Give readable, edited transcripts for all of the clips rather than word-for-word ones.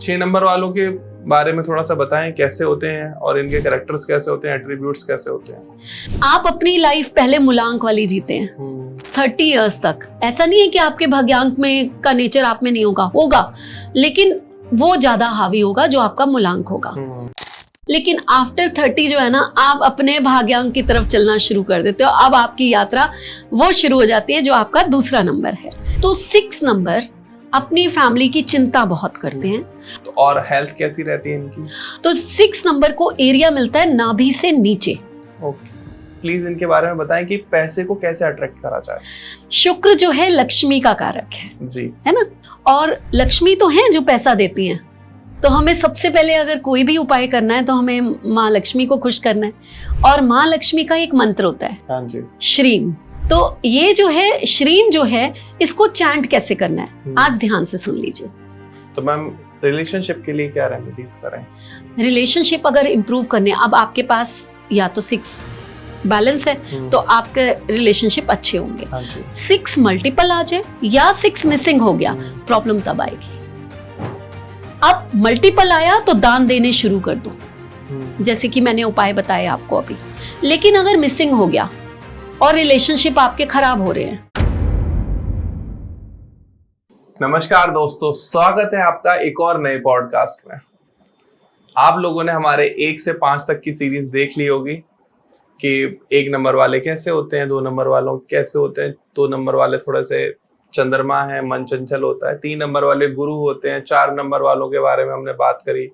6 number वालों के बारे में थोड़ा सा बताएं, कैसे होते हैं और इनके कैरेक्टर्स कैसे होते हैं, एट्रीब्यूट्स कैसे होते हैं। आप अपनी लाइफ पहले मूलांक वाली जीते हैं 30 इयर्स तक। ऐसा नहीं है कि आपके भाग्यांक में का नेचर आप में नहीं होगा, लेकिन वो ज्यादा हावी होगा जो आपका मूलांक होगा। लेकिन आफ्टर 30 जो है ना, आप अपने भाग्यांक की तरफ चलना शुरू कर देते हो। अब आपकी यात्रा वो शुरू हो जाती है जो आपका दूसरा नंबर है। तो 6 नंबर अपनी फैमिली की चिंता बहुत करते हैं। तो और हेल्थ कैसी रहती है इनकी? तो 6 नंबर को एरिया मिलता है नाभि से नीचे। ओके, प्लीज इनके बारे में बताएं कि पैसे को कैसे अट्रैक्ट करा जाए। शुक्र जो है लक्ष्मी का कारक है जी, है ना, और लक्ष्मी तो है जो पैसा देती है। तो हमें सबसे पहले अगर कोई भी उपाय करना है तो हमें माँ लक्ष्मी को खुश करना है। और माँ लक्ष्मी का एक मंत्र होता है, हाँ जी, श्रीम। तो ये जो है श्रीम जो है, इसको चैंट कैसे करना है आज ध्यान से सुन लीजिए। तो मैम रिलेशनशिप के लिए क्या रेमेडीज करें? रिलेशनशिप अगर इम्प्रूव करने, अब आपके पास या तो 6 बैलेंस है तो आपके रिलेशनशिप अच्छे होंगे। हाँ जी। 6 मल्टीपल आ जाए या 6 मिसिंग हो गया, प्रॉब्लम तब आएगी। अब मल्टीपल आया तो दान देने शुरू कर दो, जैसे कि मैंने उपाय बताए आपको अभी। लेकिन अगर मिसिंग हो गया और रिलेशनशिप आपके खराब हो रहे हैं। नमस्कार दोस्तों, स्वागत है आपका एक और नए पॉडकास्ट में। आप लोगों ने हमारे 1 से 5 तक की सीरीज देख ली होगी कि 1 नंबर वाले कैसे होते हैं, 2 नंबर वालों कैसे होते हैं। 2 नंबर वाले थोड़े से चंद्रमा है, मन चंचल होता है। 3 नंबर वाले गुरु होते हैं। 4 नंबर वालों के बारे में हमने बात करी,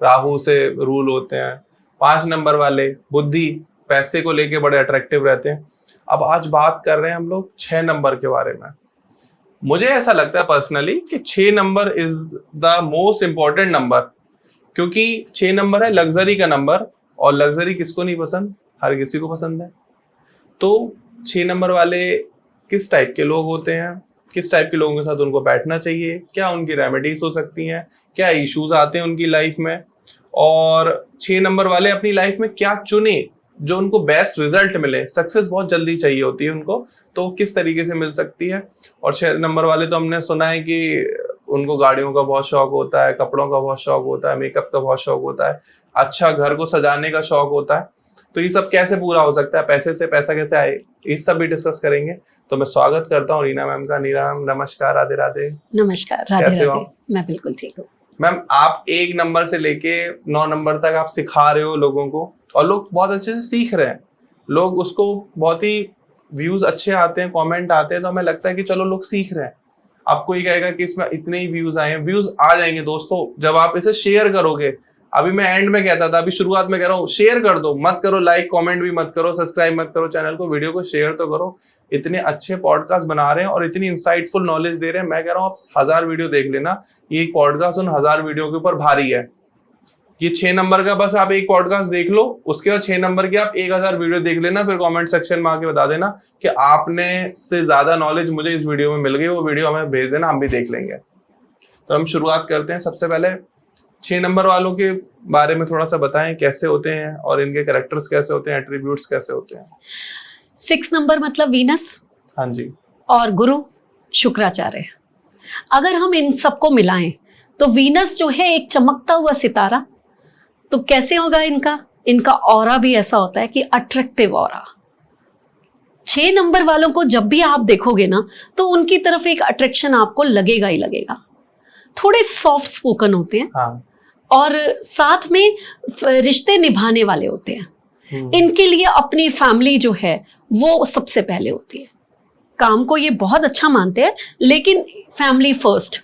राहु से रूल होते हैं। 5 नंबर वाले बुद्धि, पैसे को लेके बड़े अट्रैक्टिव रहते हैं। अब आज बात कर रहे हैं हम लोग 6 नंबर के बारे में। मुझे ऐसा लगता है पर्सनली कि 6 number is the most important number, क्योंकि 6 नंबर है लग्जरी का नंबर, और लग्जरी किसको नहीं पसंद, हर किसी को पसंद है। तो 6 नंबर वाले किस टाइप के लोग होते हैं, किस टाइप के लोगों के साथ उनको बैठना चाहिए, क्या उनकी रेमेडीज हो सकती हैं, क्या इश्यूज आते हैं उनकी लाइफ में, और 6 नंबर वाले अपनी लाइफ में क्या चुने जो उनको बेस्ट रिजल्ट मिले। सक्सेस बहुत जल्दी चाहिए होती है उनको, तो किस तरीके से मिल सकती है। और 6 नंबर वाले तो हमने सुना है कि उनको गाड़ियों का बहुत शौक होता है, कपड़ों का बहुत शौक होता है, मेकअप का बहुत शौक होता है, अच्छा घर को सजाने का शौक होता है। तो ये सब कैसे पूरा हो सकता है, पैसे से पैसा कैसे आए, इस सब भी डिस्कस करेंगे। तो मैं स्वागत करता हूँ रीना मैम का। नीना मैम नमस्कार, राधे राधे। नमस्कार, राधे कैसे हो? राधे। मैं बिल्कुल ठीक हूँ मैम। आप 1 नंबर से लेके 9 नंबर तक आप सिखा रहे हो लोगों को, और लोग बहुत अच्छे से सीख रहे हैं। लोग उसको बहुत ही व्यूज अच्छे आते हैं, कमेंट आते हैं, तो हमें लगता है कि चलो लोग सीख रहे हैं। आपको ये कहेगा कि इसमें इतने ही व्यूज आए हैं, व्यूज आ जाएंगे दोस्तों जब आप इसे शेयर करोगे। अभी मैं एंड में कहता था, अभी शुरुआत में कह रहा हूँ, शेयर कर दो, मत करो लाइक, कमेंट भी मत करो, सब्सक्राइब मत करो चैनल को, वीडियो को शेयर तो करो। इतने अच्छे पॉडकास्ट बना रहे हैं और इतनी इंसाइटफुल नॉलेज दे रहे हैं। मैं कह रहा हूँ आप 1000 वीडियो देख लेना, ये एक पॉडकास्ट उन 1000 वीडियो के ऊपर भारी है। ये 6 नंबर का बस आप एक पॉडकास्ट देख लो, उसके बाद 6 नंबर की आप 1000 वीडियो देख लेना, फिर कमेंट सेक्शन में आके बता देना कि आपने से ज्यादा नॉलेज मुझे इस वीडियो में मिल गई, वो वीडियो हमें भेज देना, हम भी देख लेंगे। तो हम शुरुआत करते हैं। सबसे पहले 6 नंबर वालों के बारे में थोड़ा सा बताएं, कैसे होते हैं और इनके कैरेक्टर्स कैसे होते हैं, एट्रीब्यूट्स कैसे होते हैं। 6 नंबर मतलब वीनस, हाँ जी, और गुरु शुक्राचार्य। अगर हम इन सबको मिलाएं तो वीनस जो है एक चमकता हुआ सितारा। तो कैसे होगा इनका ऑरा भी ऐसा होता है कि अट्रैक्टिव ऑरा। 6 नंबर वालों को जब भी आप देखोगे ना, तो उनकी तरफ एक अट्रैक्शन आपको लगेगा ही लगेगा। थोड़े सॉफ्ट स्पोकन होते हैं, हाँ, और साथ में रिश्ते निभाने वाले होते हैं। इनके लिए अपनी फैमिली जो है वो सबसे पहले होती है। काम को ये बहुत अच्छा मानते हैं, लेकिन फैमिली फर्स्ट।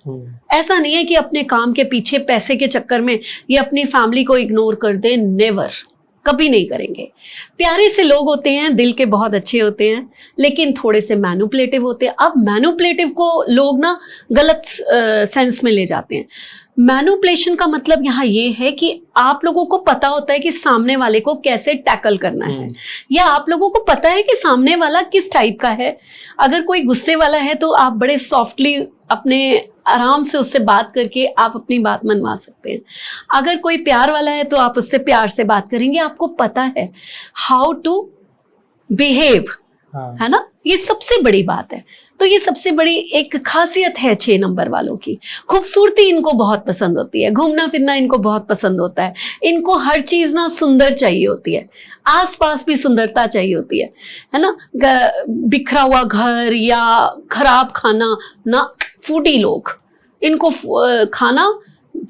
ऐसा नहीं है कि अपने काम के पीछे पैसे के चक्कर में ये अपनी फैमिली को इग्नोर कर दे, नेवर, कभी नहीं करेंगे। प्यारे से लोग होते हैं, दिल के बहुत अच्छे होते हैं, लेकिन थोड़े से मैनिपुलेटिव होते हैं। अब मैनिपुलेटिव को लोग ना गलत सेंस में ले जाते हैं। मैनिपुलेशन का मतलब यहाँ ये है कि आप लोगों को पता होता है कि सामने वाले को कैसे टैकल करना है, या आप लोगों को पता है कि सामने वाला किस टाइप का है। अगर कोई गुस्से वाला है तो आप बड़े सॉफ्टली अपने आराम से उससे बात करके आप अपनी बात मनवा सकते हैं। अगर कोई प्यार वाला है तो आप उससे प्यार से बात करेंगे। आपको पता है हाउ टू बिहेव, है ना, ये सबसे बड़ी बात है। तो ये सबसे बड़ी एक खासियत है 6 नंबर वालों की। खूबसूरती इनको बहुत पसंद होती है, घूमना फिरना इनको बहुत पसंद होता है, इनको हर चीज ना सुंदर चाहिए होती है, आसपास भी सुंदरता चाहिए होती है ना। बिखरा हुआ घर या खराब खाना ना, फूडी लोग, इनको खाना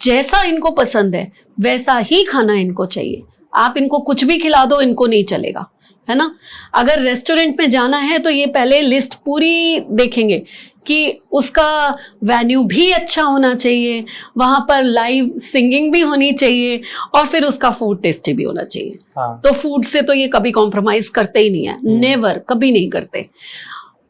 जैसा इनको पसंद है वैसा ही खाना इनको चाहिए। आप इनको कुछ भी खिला दो, इनको नहीं चलेगा, है ना। अगर रेस्टोरेंट में जाना है तो ये पहले लिस्ट पूरी देखेंगे कि उसका वेन्यू भी अच्छा होना चाहिए, वहां पर लाइव सिंगिंग भी होनी चाहिए और फिर उसका फूड टेस्टी भी होना चाहिए। हाँ। तो फूड से तो ये कभी कॉम्प्रोमाइज करते ही नहीं है, नेवर, कभी नहीं करते।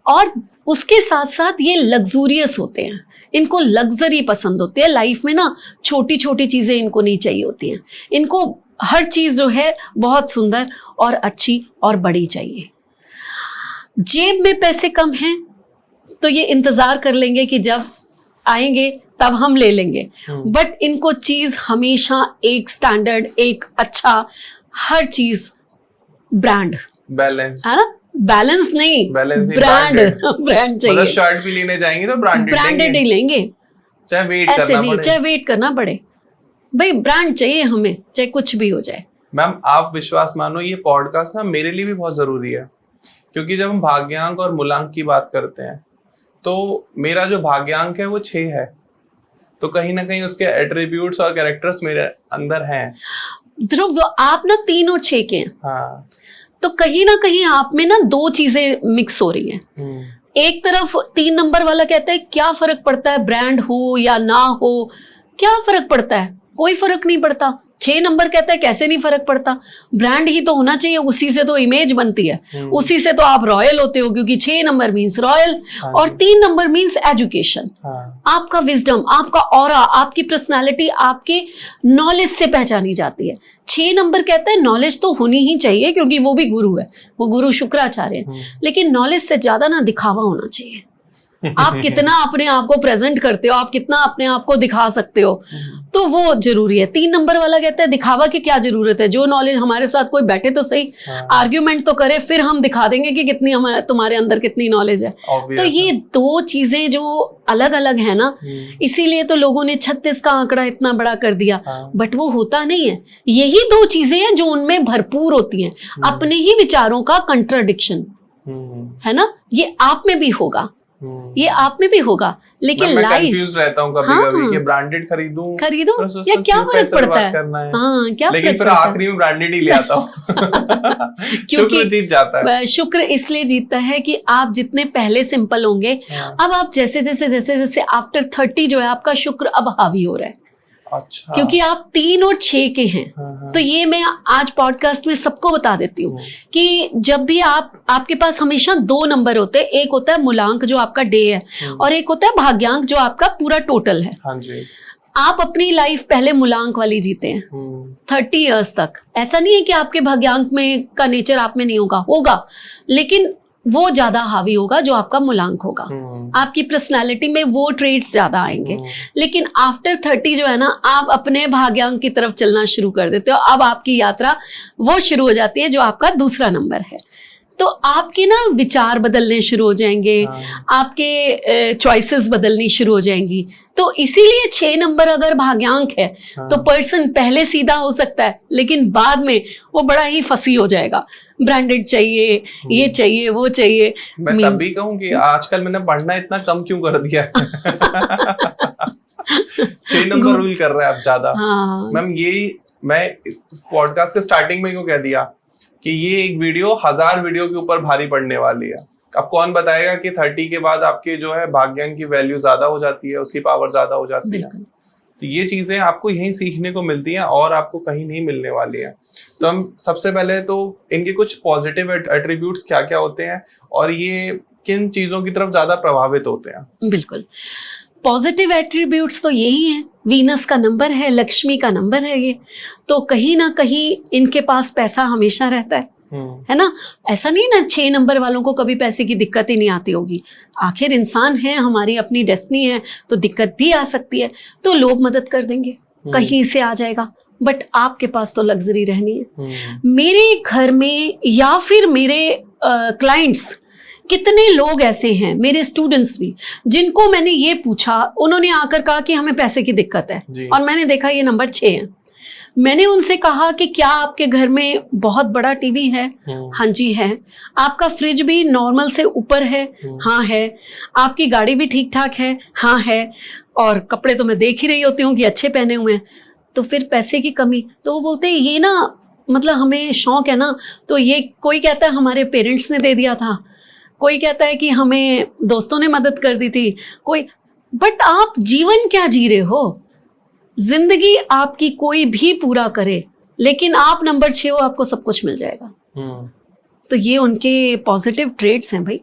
और उसके साथ साथ ये लग्जूरियस होते हैं, इनको लग्जरी पसंद होती है लाइफ में ना। छोटी छोटी चीजें इनको नहीं चाहिए होती हैं, इनको हर चीज जो है बहुत सुंदर और अच्छी और बड़ी चाहिए। जेब में पैसे कम हैं तो ये इंतजार कर लेंगे कि जब आएंगे तब हम ले लेंगे, बट इनको चीज हमेशा एक स्टैंडर्ड, एक अच्छा, हर चीज ब्रांड, बैलेंस, है ना। बैलेंस नहीं, ब्रांड ब्रांड चाहिए। मतलब शर्ट भी लेने जाएंगे तो ब्रांडेड ही लेंगे, चाहे वेट ऐसे करना भी, पड़े, चाहे वेट करना पड़े, भाई ब्रांड चाहिए हमें, चाहे कुछ भी हो जाए। मैम आप विश्वास मानो, ये पॉडकास्ट ना मेरे लिए भी बहुत जरूरी है, क्योंकि जब हम भाग्यांक और मूलांक की बात करते हैं तो मेरा जो भाग्यांक है वो 6 है, तो कहीं ना कहीं उसके एट्रीब्यूट्स और कैरेक्टर्स मेरे अंदर हैं। ध्रुव, आप ना 3 और 6 के हैं। हाँ। तो कहीं ना कहीं आप में ना 2 चीजें मिक्स हो रही हैं। एक तरफ 3 नंबर वाला कहता है क्या फर्क पड़ता है ब्रांड हो या ना हो, क्या फर्क पड़ता है, कोई फर्क नहीं पड़ता। 6 नंबर कहता है कैसे नहीं फर्क पड़ता, ब्रांड ही तो होना चाहिए, उसी से तो इमेज बनती है, उसी से तो आप रॉयल होते हो, क्योंकि 6 नंबर मीन्स रॉयल और 3 नंबर मीन्स एजुकेशन। आपका विजडम, आपका ऑरा, आपकी पर्सनालिटी आपके नॉलेज से पहचानी जाती है। 6 नंबर कहता है नॉलेज तो होनी ही चाहिए, क्योंकि वो भी गुरु है, वो गुरु शुक्राचार्य है, लेकिन नॉलेज से ज्यादा ना दिखावा होना चाहिए। आप कितना अपने आप को प्रेजेंट करते हो, आप कितना अपने आप को दिखा सकते हो, तो वो जरूरी है। 3 नंबर वाला कहता है दिखावा की क्या जरूरत है, जो नॉलेज हमारे साथ कोई बैठे तो सही, आर्ग्यूमेंट तो करे, फिर हम दिखा देंगे कि कितनी तुम्हारे अंदर कितनी नॉलेज है। तो ये 2 चीजें जो अलग अलग है ना, इसीलिए तो लोगों ने 36 का आंकड़ा इतना बड़ा कर दिया, बट वो होता नहीं है। यही 2 चीजें हैं जो उनमें भरपूर होती हैं, अपने ही विचारों का कंट्राडिक्शन, है ना। ये आप में भी होगा, ये आप में भी होगा, लेकिन मैं लाइफ कंफ्यूज रहता हूँ कभी-कभी कि ब्रांडेड खरीदूं या क्या फर्क पड़ता है, हाँ, क्या लेकिन फिर आखिरी में ब्रांडेड ही ले आता हूँ। शुक्र जीत जाता है। शुक्र इसलिए जीतता है कि आप जितने पहले सिंपल होंगे, अब आप जैसे जैसे जैसे जैसे आफ्टर 30 जो है आपका शुक्र अब हावी हो रहा है। अच्छा। क्योंकि आप 3 और 6 के हैं। तो ये मैं आज पॉडकास्ट में सबको बता देती हूँ कि जब भी आपके पास हमेशा 2 नंबर होते हैं, एक होता है मूलांक जो आपका डे है और एक होता है भाग्यांक जो आपका पूरा टोटल है। हाँ जी। आप अपनी लाइफ पहले मूलांक वाली जीते हैं 30 इयर्स तक। ऐसा नहीं है कि आपके भाग्यांक में का नेचर आप में नहीं होगा, लेकिन वो ज्यादा हावी होगा जो आपका मूलांक होगा। आपकी पर्सनालिटी में वो ट्रेड्स ज्यादा आएंगे, लेकिन आफ्टर 30 जो है ना, आप अपने भाग्यांक की तरफ चलना शुरू कर देते हो। अब आपकी यात्रा वो शुरू हो जाती है जो आपका दूसरा नंबर है। तो आपके ना विचार बदलने शुरू हो जाएंगे, आपके चॉइसेस बदलनी शुरू हो जाएंगी। तो इसीलिए 6 नंबर अगर भाग्यांक है तो पर्सन पहले सीधा हो सकता है, लेकिन बाद में वो बड़ा ही फंसी हो जाएगा। ब्रांडेड चाहिए, ये चाहिए, वो चाहिए। मैं तब भी कहूँ कि आजकल मैंने पढ़ना इतना कम क्यों कर दिया। 6 नंबर रूल कर रहा है अब ज्यादा। मैम यही मैं पॉडकास्ट के स्टार्टिंग में क्यों कह दिया कि ये एक वीडियो 1000 वीडियो के ऊपर भारी पड़ने वाली है। अब कौन बताएगा कि 30 के बाद आपके जो है भाग्यांक की वैल्यू ज्यादा हो जाती है, उसकी पावर ज्यादा हो जाती है। तो ये चीजें आपको यहीं सीखने को मिलती हैं और आपको कहीं नहीं मिलने वाली है। तो हम सबसे पहले तो इनके कुछ पॉजिटिव एट्रीब्यूट्स क्या क्या होते हैं और ये किन चीजों की तरफ ज्यादा प्रभावित होते हैं। बिल्कुल, पॉजिटिव एट्रीब्यूट्स तो यही हैं, वीनस का नंबर है, लक्ष्मी का नंबर है ये, तो कहीं ना कहीं इनके पास पैसा हमेशा रहता है ना। ऐसा नहीं ना 6 नंबर वालों को कभी पैसे की दिक्कत ही नहीं आती होगी। आखिर इंसान है, हमारी अपनी डेस्टिनी है, तो दिक्कत भी आ सकती है, तो लोग मदद कर देंगे, कहीं से आ जाएगा, बट आपके पास तो लग्जरी रहनी है। मेरे घर में या फिर मेरे क्लाइंट्स कितने लोग ऐसे हैं, मेरे स्टूडेंट्स भी, जिनको मैंने ये पूछा, उन्होंने आकर कहा कि हमें पैसे की दिक्कत है, और मैंने देखा ये नंबर 6 है। मैंने उनसे कहा कि क्या आपके घर में बहुत बड़ा टीवी है? हाँ जी है। आपका फ्रिज भी नॉर्मल से ऊपर है? हाँ है। आपकी गाड़ी भी ठीक ठाक है? हाँ है। और कपड़े तो मैं देख ही रही होती हूँ कि अच्छे पहने हुए हैं, तो फिर पैसे की कमी? तो वो बोलते हैं ये ना मतलब हमें शौक है ना, तो ये कोई कहता है हमारे पेरेंट्स ने दे दिया था, कोई कहता है कि हमें दोस्तों ने मदद कर दी थी, कोई, बट आप जीवन क्या जी रहे हो? जिंदगी आपकी कोई भी पूरा करे, लेकिन आप नंबर 6 हो, आपको सब कुछ मिल जाएगा। तो ये उनके पॉजिटिव ट्रेड्स हैं भाई।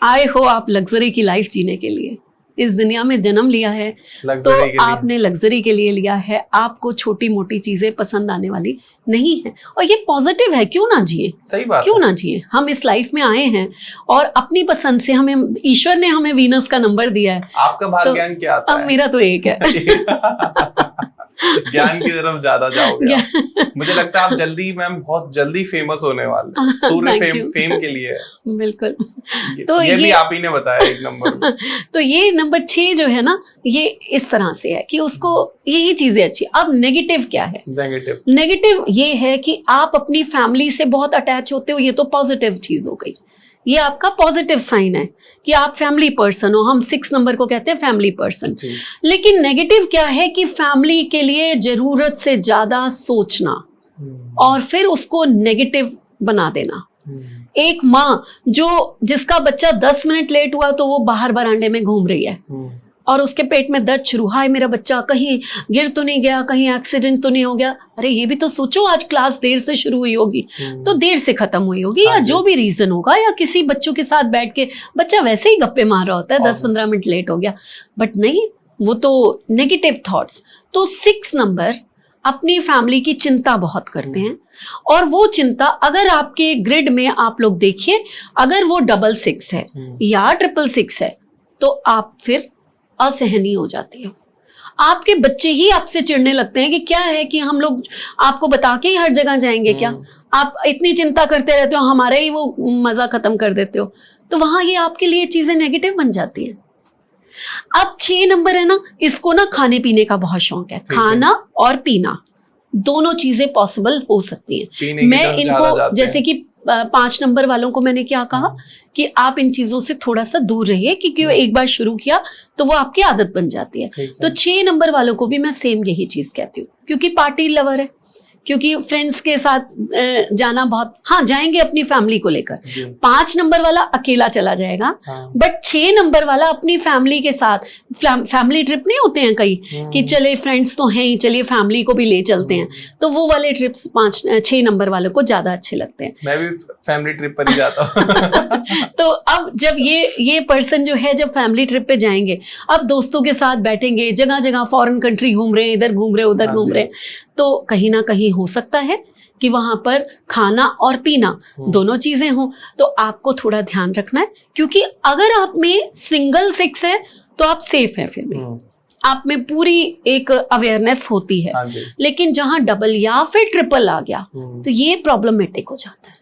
आए हो आप लग्जरी की लाइफ जीने के लिए, इस दुनिया में जन्म लिया है तो आपने लग्जरी के लिए लिया है। आपको छोटी मोटी चीजें पसंद आने वाली नहीं है, और ये पॉजिटिव है। क्यों ना जिए? सही बात, क्यों ना जिए? हम इस लाइफ में आए हैं और अपनी पसंद से, हमें ईश्वर ने हमें वीनस का नंबर दिया है। आपका भाग्यान क्या आता है? अब मेरा तो 1 है। ज्ञान की तरफ ज्यादा जाओगे आप। मुझे लगता है आप जल्दी, मैम बहुत जल्दी फेमस होने वाले। सूर्य फेम के लिए है। बिल्कुल। तो ये भी आप ही ने बताया 1 नंबर। तो ये नंबर 6 जो है ना, ये इस तरह से है कि उसको यही चीजें अच्छी। अब नेगेटिव क्या है? नेगेटिव ये है कि आप अपनी फैमिली से बहुत अटैच होते हो। ये तो पॉजिटिव चीज हो गई, ये आपका पॉजिटिव साइन है कि आप फैमिली पर्सन हो। हम 6 नंबर को कहते हैं फैमिली पर्सन। लेकिन नेगेटिव क्या है कि फैमिली के लिए जरूरत से ज्यादा सोचना और फिर उसको नेगेटिव बना देना। एक माँ जिसका बच्चा 10 मिनट लेट हुआ तो वो बाहर बरामदे में घूम रही है और उसके पेट में दर्द शुरू, हाय मेरा बच्चा कहीं गिर तो नहीं गया, कहीं एक्सीडेंट तो नहीं हो गया। अरे ये भी तो सोचो, आज क्लास देर से शुरू हुई होगी तो देर से खत्म हुई होगी, या जो भी रीजन होगा, या किसी बच्चों के साथ बैठ के बच्चा वैसे ही गप्पे मार रहा होता है, 10-15 मिनट लेट हो गया, बट नहीं, वो तो नेगेटिव थॉट्स। तो 6 नंबर अपनी फैमिली की चिंता बहुत करते हैं, और वो चिंता अगर आपके ग्रिड में आप लोग देखिए, अगर वो 666 है या 666 है तो आप फिर असहनीय हो जाती है। आपके बच्चे ही आपसे चिढ़ने लगते हैं कि क्या है कि हम लोग आपको बता के ही हर जगह जाएंगे क्या? आप इतनी चिंता करते रहते हो, हमारा ही वो मजा खत्म कर देते हो। तो वहां ये आपके लिए चीजें नेगेटिव बन जाती हैं। अब 6 नंबर है ना, इसको ना खाने पीने का बहुत शौक है। खाना और पीना दोनों चीजें पॉसिबल हो सकती हैं। मैं इनको जैसे कि 5 नंबर वालों को मैंने क्या कहा कि आप इन चीजों से थोड़ा सा दूर रहिए, क्योंकि एक बार शुरू किया तो वो आपकी आदत बन जाती है। तो 6 नंबर वालों को भी मैं सेम यही चीज कहती हूँ, क्योंकि पार्टी लवर है, क्योंकि फ्रेंड्स के साथ जाना बहुत, हाँ जाएंगे अपनी फैमिली को लेकर। 5 नंबर वाला अकेला चला जाएगा, बट 6 नंबर वाला अपनी फैमिली के साथ, फैमिली ट्रिप नहीं होते हैं कई कि चले फ्रेंड्स तो हैं ही, चलिए फैमिली को भी ले चलते हैं, तो वो वाले ट्रिप्स 6 नंबर वालों को ज्यादा अच्छे लगते हैं। मैं भी फैमिली ट्रिप पर ही जाता हूँ। तो अब जब ये पर्सन जो है जब फैमिली ट्रिप पे जाएंगे, अब दोस्तों के साथ बैठेंगे, जगह जगह फॉरेन कंट्री घूम रहे हैं, इधर घूम रहे उधर घूम रहे, तो कहीं ना कहीं हो सकता है कि वहां पर खाना और पीना दोनों चीजें हों। तो आपको थोड़ा ध्यान रखना है, क्योंकि अगर आप में सिंगल 6 है तो आप सेफ है, फिर भी आप में पूरी एक अवेयरनेस होती है। लेकिन जहां डबल या फिर ट्रिपल आ गया तो ये प्रॉब्लमेटिक हो जाता है,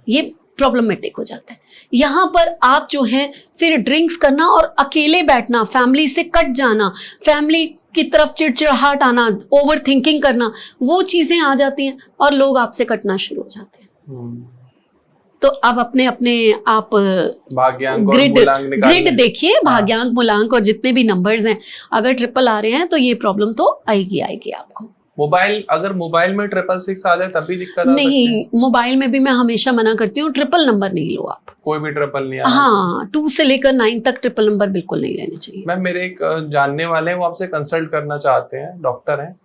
ये प्रॉब्लमेटिक हो जाता है। यहाँ पर आप जो है फिर ड्रिंक्स करना और अकेले बैठना, फैमिली से कट जाना, फैमिली की तरफ चिड़चिड़ाहट आना, ओवर थिंकिंग करना, वो चीजें आ जाती हैं और लोग आपसे कटना शुरू हो जाते हैं। तो अब अपने आप ग्रिड देखिए, भाग्यांक, मूलांक और जितने भी नंबर्स हैं, अगर ट्रिपल आ रहे हैं तो ये प्रॉब्लम तो आएगी आपको। अगर मोबाइल में 666 आ जाए तब भी दिक्कत आ सकती है? नहीं, मोबाइल में भी मैं हमेशा मना करती हूँ, ट्रिपल नंबर नहीं लो आप, कोई भी ट्रिपल नहीं। हाँ, 2 से लेकर 9 तक ट्रिपल नंबर बिल्कुल नहीं लेने चाहिए। मैम मेरे एक जानने वाले हैं, वो आपसे कंसल्ट करना चाहते हैं, डॉक्टर हैं,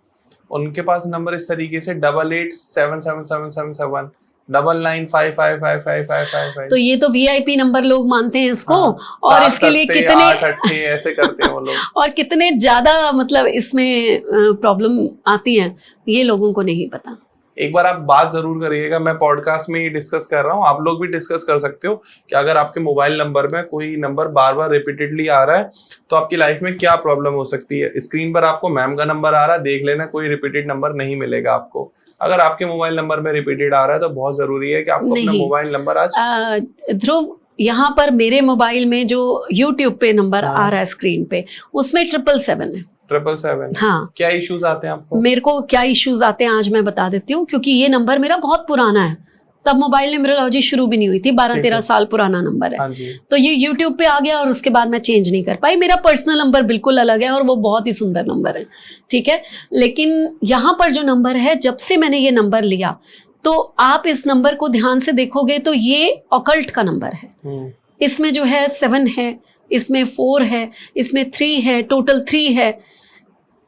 उनके पास नंबर इस तरीके से 88777777 99555555। तो ये तो VIP नंबर लोग मानते हैं इसको। और इसके लिए कितने 8 ऐसे करते हैं वो लोग। और कितने ज्यादा मतलब इसमें प्रॉब्लम आती है, ये लोगों को नहीं पता। एक बार आप बात जरूर करिएगा, मैं पॉडकास्ट में ही डिस्कस कर रहा हूँ, आप लोग भी डिस्कस कर सकते हो कि अगर आपके मोबाइल नंबर में कोई नंबर बार बार रिपीटेडली आ रहा है तो आपकी लाइफ में क्या प्रॉब्लम हो सकती है। स्क्रीन पर आपको मैम का नंबर आ रहा है, देख लेना, कोई रिपीटेड नंबर नहीं मिलेगा आपको। अगर आपके मोबाइल नंबर में रिपीटेड आ रहा है तो बहुत जरूरी है कि आपको अपना नहीं। मोबाइल नंबर आज ध्रुव, यहाँ पर मेरे मोबाइल में जो YouTube पे नंबर हाँ। आ रहा है स्क्रीन पे, उसमें 777 है। 777। हाँ। क्या इश्यूज आते हैं आपको? मेरे को क्या इश्यूज आते हैं आज मैं बता देती हूँ, क्योंकि ये नंबर मेरा बहुत पुराना है, तब मोबाइल न्यूमरोलॉजी शुरू भी नहीं हुई थी, 12-13 साल पुराना नंबर है। हाँ जी। तो ये YouTube पे आ गया और उसके बाद मैं चेंज नहीं कर पाई। मेरा पर्सनल नंबर बिल्कुल अलग है और वो बहुत ही सुंदर नंबर है, ठीक है। लेकिन यहाँ पर जो नंबर है, जब से मैंने ये नंबर लिया, तो आप इस नंबर को ध्यान से देखोगे तो ये ऑकल्ट का नंबर है। इसमें जो है 7 है, इसमें 4 है, इसमें 3 है, टोटल 3 है।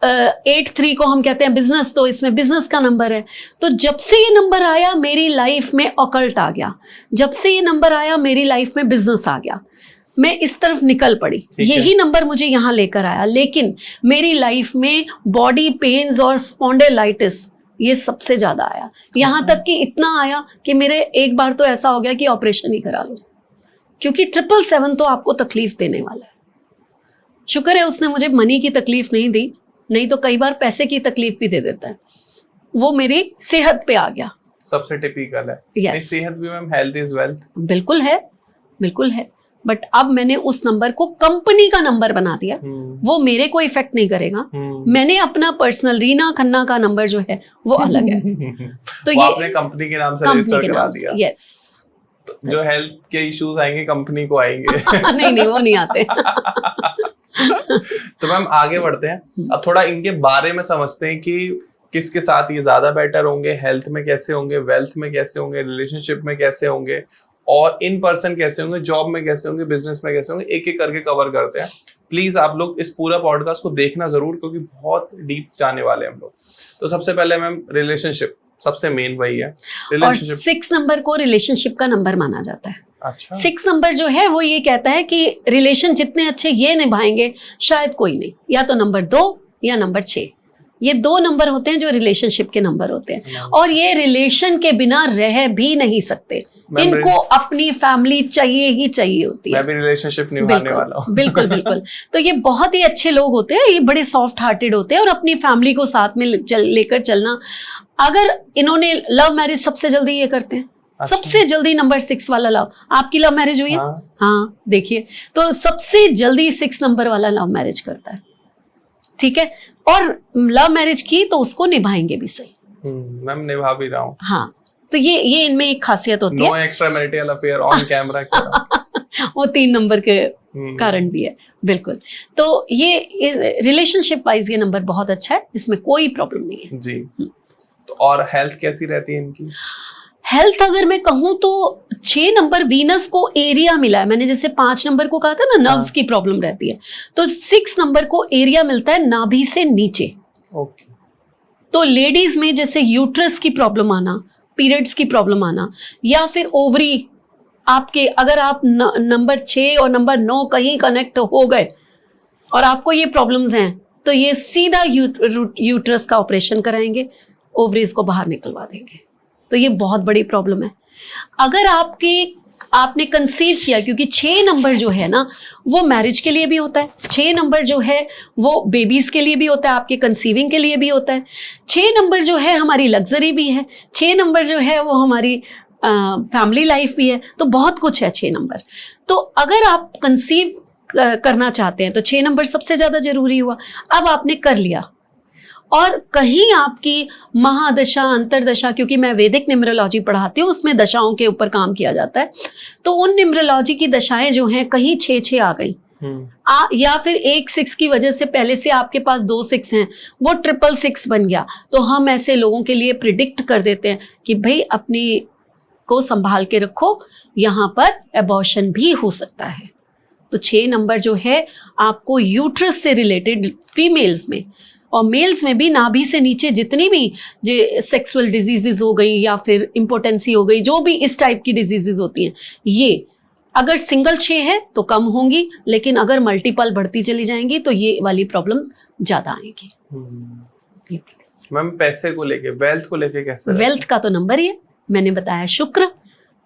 8-3 को हम कहते हैं बिजनेस, तो इसमें बिजनेस का नंबर है। तो जब से ये नंबर आया मेरी लाइफ में ऑकल्ट आ गया, जब से ये नंबर आया मेरी लाइफ में बिजनेस आ गया, मैं इस तरफ निकल पड़ी। यही नंबर मुझे यहाँ लेकर आया। लेकिन मेरी लाइफ में बॉडी पेन्स और स्पॉन्डिलाइटिस ये सबसे ज्यादा आया, यहाँ तक कि इतना आया कि मेरे एक बार तो ऐसा हो गया कि ऑपरेशन ही करा लो, क्योंकि 777 तो आपको तकलीफ देने वाला है। शुक्र है उसने मुझे मनी की तकलीफ नहीं दी, नहीं तो कई बार पैसे की तकलीफ भी दे देता है। वो मेरी सेहत पे आ गया। सबसे टिपिकल है। Yes. सेहत भी मैम, हेल्थ इज वेल्थ। बिल्कुल है, बिल्कुल है। बट अब मैंने उस नंबर को कंपनी का नंबर बना दिया। वो मेरे को इफेक्ट नहीं करेगा। मैंने अपना पर्सनल रीना खन्ना का नंबर जो है वो अलग है। तो ये आपने कंपनी के नाम से रजिस्टर करा दिया। यस। तो जो हेल्थ के इश्यूज आएंगे कंपनी को आएंगे। नहीं वो नहीं आते। तो मैम आगे बढ़ते हैं, अब थोड़ा इनके बारे में समझते हैं कि किसके साथ ये ज्यादा बेटर होंगे, हेल्थ में कैसे होंगे, वेल्थ में कैसे होंगे, रिलेशनशिप में कैसे होंगे, और इन पर्सन कैसे होंगे, जॉब में कैसे होंगे, बिजनेस में कैसे होंगे। एक एक करके कवर करते हैं। प्लीज आप लोग इस पूरा पॉडकास्ट को देखना जरूर, क्योंकि बहुत डीप जाने वाले हैं हम लोग। तो सबसे पहले मैम रिलेशनशिप, सबसे मेन वही है रिलेशनशिप। और 6 नंबर को रिलेशनशिप का नंबर माना जाता है। अच्छा। 6 नंबर जो है वो ये कहता है कि रिलेशन जितने अच्छे ये निभाएंगे शायद कोई नहीं, या तो नंबर 2 या नंबर 6। ये 2 नंबर होते हैं जो रिलेशनशिप के नंबर होते हैं, और ये रिलेशन के बिना रह भी नहीं सकते। इनको अपनी फैमिली चाहिए ही चाहिए होती है। मैं भी रिलेशनशिप निभाने वाला हूं। बिल्कुल बिल्कुल। तो ये बहुत ही अच्छे लोग होते हैं, ये बड़े सॉफ्ट हार्टेड होते हैं और अपनी फैमिली को साथ में लेकर चलना। अगर इन्होंने लव मैरिज सबसे जल्दी ये करते हैं। अच्छा। सबसे जल्दी नंबर 6 वाला लव। आपकी लव मैरिज हुई है? हाँ देखिए, तो सबसे जल्दी 6 नंबर वाला लव मैरिज करता है, ठीक है। और लव मैरिज की तो उसको निभाएंगे भी सही। मैम निभा भी रहा हूँ। हाँ, तो ये इनमें एक खासियत होती है। No extra marital affair on camera. वो 3 नंबर के कारण भी है, बिल्कुल। तो ये रिलेशनशिप वाइज ये नंबर बहुत अच्छा है, इसमें कोई प्रॉब्लम नहीं है जी। तो और हेल्थ कैसी रहती है इनकी? हेल्थ अगर मैं कहूं तो 6 नंबर वीनस को एरिया मिला है। मैंने जैसे 5 नंबर को कहा था ना नर्व्स की प्रॉब्लम रहती है, तो 6 नंबर को एरिया मिलता है नाभि से नीचे। ओके। तो लेडीज में जैसे यूट्रस की प्रॉब्लम आना, पीरियड्स की प्रॉब्लम आना, या फिर ओवरी आपके, अगर आप नंबर 6 और नंबर 9 कहीं कनेक्ट हो गए और आपको ये प्रॉब्लम्स हैं, तो ये सीधा यूट्रस का ऑपरेशन कराएंगे, ओवरीज को बाहर निकलवा देंगे। तो ये बहुत बड़ी प्रॉब्लम है। अगर आपने कंसीव किया, क्योंकि 6 नंबर जो है ना वो मैरिज के लिए भी होता है, 6 नंबर जो है वो बेबीज के लिए भी होता है, आपके कंसीविंग के लिए भी होता है, 6 नंबर जो है हमारी लग्जरी भी है, 6 नंबर जो है वो हमारी फैमिली लाइफ भी है। तो बहुत कुछ है 6 नंबर। तो अगर आप कंसीव करना चाहते हैं तो 6 नंबर सबसे ज्यादा जरूरी हुआ। अब आपने कर लिया और कहीं आपकी महादशा अंतरदशा, क्योंकि मैं वैदिक न्यूमरोलॉजी पढ़ाती हूँ, उसमें दशाओं के ऊपर काम किया जाता है, तो उन न्यूमरोलॉजी की दशाएं जो हैं कहीं 6-6 आ गई, या फिर 1-6 की वजह से पहले से आपके पास 2 6 हैं, वो 666 बन गया, तो हम ऐसे लोगों के लिए प्रिडिक्ट कर देते हैं कि भाई अपनी को संभाल के रखो, यहाँ पर एबॉर्शन भी हो सकता है। तो 6 नंबर जो है आपको यूट्रस से रिलेटेड फीमेल्स में और मेल्स में भी नाभि से नीचे जितनी भी जो सेक्सुअल डिजीजेज हो गई या फिर इम्पोर्टेंसी हो गई, जो भी इस टाइप की डिजीजेज होती हैं, ये अगर सिंगल 6 है तो कम होंगी, लेकिन अगर मल्टीपल बढ़ती चली जाएंगी तो ये वाली प्रॉब्लम्स ज्यादा आएंगी। मैम पैसे को लेके, वेल्थ को लेके कैसे? वेल्थ का तो नंबर ही है, मैंने बताया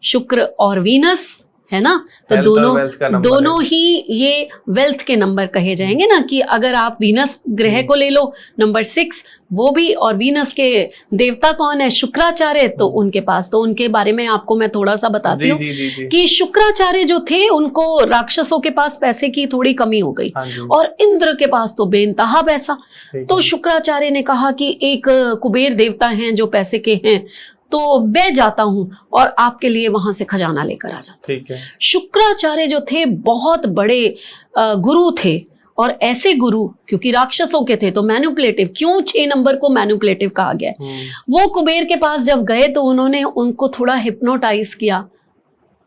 शुक्र और वीनस है ना। तो Health और wealth का दोनों नंबर दोनों है। ही ये वेल्थ के नंबर कहे जाएंगे ना, कि अगर आप वीनस ग्रह को ले लो नंबर 6, वो भी, और वीनस के देवता कौन है, शुक्राचार्य, तो उनके पास, तो उनके बारे में आपको मैं थोड़ा सा बताती जी हूँ जी जी जी। कि शुक्राचार्य जो थे उनको राक्षसों के पास पैसे की थोड़ी कमी हो गई, हाँ जी। और इंद्र के पास तो बेनतहा पैसा। ठीक तो है। शुक्राचार्य ने कहा कि एक कुबेर देवता हैं जो पैसे के हैं, तो मैं जाता हूं और आपके लिए वहां से खजाना लेकर आ जाता। ठीक है। शुक्राचार्य जो थे बहुत बड़े गुरु थे, और ऐसे गुरु, क्योंकि राक्षसों के थे तो मैनिपुलेटिव, क्यों 6 नंबर को मैनिपुलेटिव कहा गया है। वो कुबेर के पास जब गए तो उन्होंने उनको थोड़ा हिप्नोटाइज किया,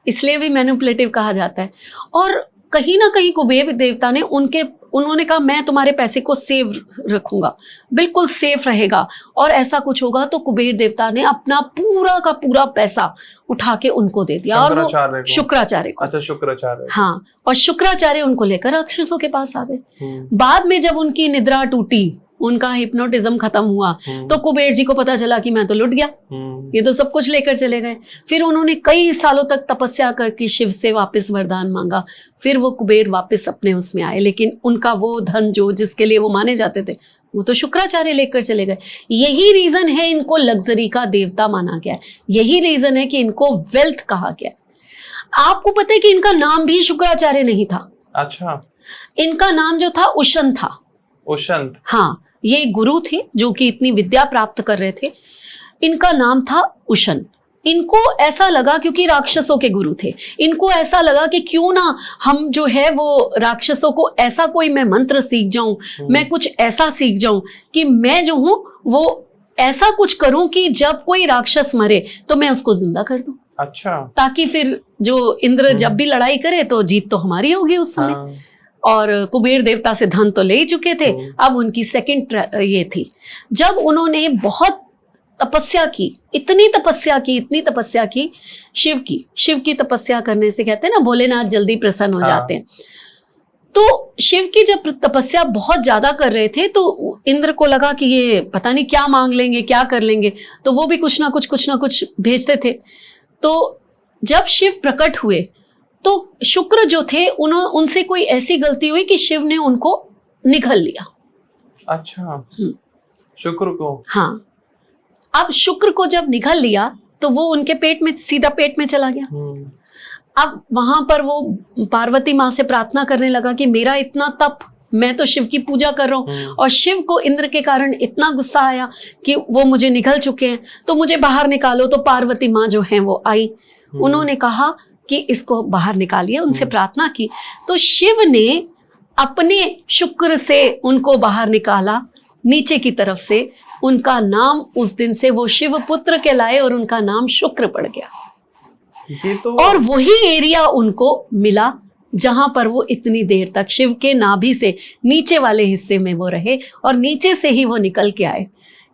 इसलिए भी मैनिपुलेटिव कहा जाता है। और कहीं ना कहीं कुबेर देवता ने उन्होंने कहा मैं तुम्हारे पैसे को सेव रखूंगा, बिल्कुल सेफ रहेगा, और ऐसा कुछ होगा तो कुबेर देवता ने अपना पूरा का पूरा पैसा उठा के उनको दे दिया, और वो शुक्राचार्य को। अच्छा, शुक्राचार्य। हाँ, और शुक्राचार्य उनको लेकर राक्षसों के पास आ गए। हम्म। बाद में जब उनकी निद्रा टूटी, उनका हिप्नोटिज्म खत्म हुआ, तो कुबेर जी को पता चला कि मैं तो लुट गया, ये तो सब कुछ लेकर चले गए। फिर उन्होंने कई सालों तक तपस्या करके शिव से वापस वरदान मांगा, फिर वो कुबेर वापस अपने उसमें आए, लेकिन उनका वो धन जो जिसके लिए वो माने जाते थे, वो तो शुक्राचार्य लेकर चले गए। यही रीजन है इनको लग्जरी का देवता माना गया है, यही रीजन है कि इनको वेल्थ कहा गया है। आपको पता है कि इनका नाम भी शुक्राचार्य नहीं था। अच्छा। इनका नाम जो था उशन था। उशंत। हाँ, ये गुरु थे जो कि इतनी विद्या प्राप्त कर रहे थे, इनका नाम था उशन। इनको ऐसा लगा, क्योंकि राक्षसों के गुरु थे, इनको ऐसा लगा कि क्यों ना हम जो है वो राक्षसों को ऐसा कोई मैं मंत्र सीख जाऊं, मैं कुछ ऐसा सीख जाऊं कि मैं जो हूं वो ऐसा कुछ करूं कि जब कोई राक्षस मरे तो मैं उसको जिंदा कर दूं। अच्छा। ताकि फिर जो इंद्र जब भी लड़ाई करे तो जीत तो हमारी होगी उस समय। हाँ। और कुबेर देवता से धन तो ले ही चुके थे, अब उनकी सेकंड ये थी, जब उन्होंने बहुत तपस्या की, इतनी तपस्या की शिव की तपस्या करने से कहते हैं ना भोलेनाथ जल्दी प्रसन्न हो जाते हैं। तो शिव की जब तपस्या बहुत ज्यादा कर रहे थे तो इंद्र को लगा कि ये पता नहीं क्या मांग लेंगे, क्या कर लेंगे, तो वो भी कुछ ना कुछ भेजते थे। तो जब शिव प्रकट हुए तो शुक्र जो थे उनसे कोई ऐसी गलती हुई कि शिव ने उनको निगल लिया। अच्छा। शुक्र को? हाँ। अब शुक्र को जब निगल लिया तो वो उनके पेट में, सीधा पेट में चला गया। अब वहां पर वो पार्वती माँ से प्रार्थना करने लगा कि मेरा इतना तप, मैं तो शिव की पूजा कर रहा हूँ, और शिव को इंद्र के कारण इतना गुस्सा आया कि वो मुझे निगल चुके हैं, तो मुझे बाहर निकालो। तो पार्वती माँ जो है वो आई, उन्होंने कहा कि इसको बाहर निकालिए, उनसे प्रार्थना की, तो शिव ने अपने शुक्र से उनको बाहर निकाला नीचे की तरफ से। उनका नाम उस दिन से वो शिव पुत्र कहलाए और उनका नाम शुक्र पड़ गया। ये तो... और वही एरिया उनको मिला जहां पर वो इतनी देर तक शिव के नाभि से नीचे वाले हिस्से में वो रहे, और नीचे से ही वो निकल के आए।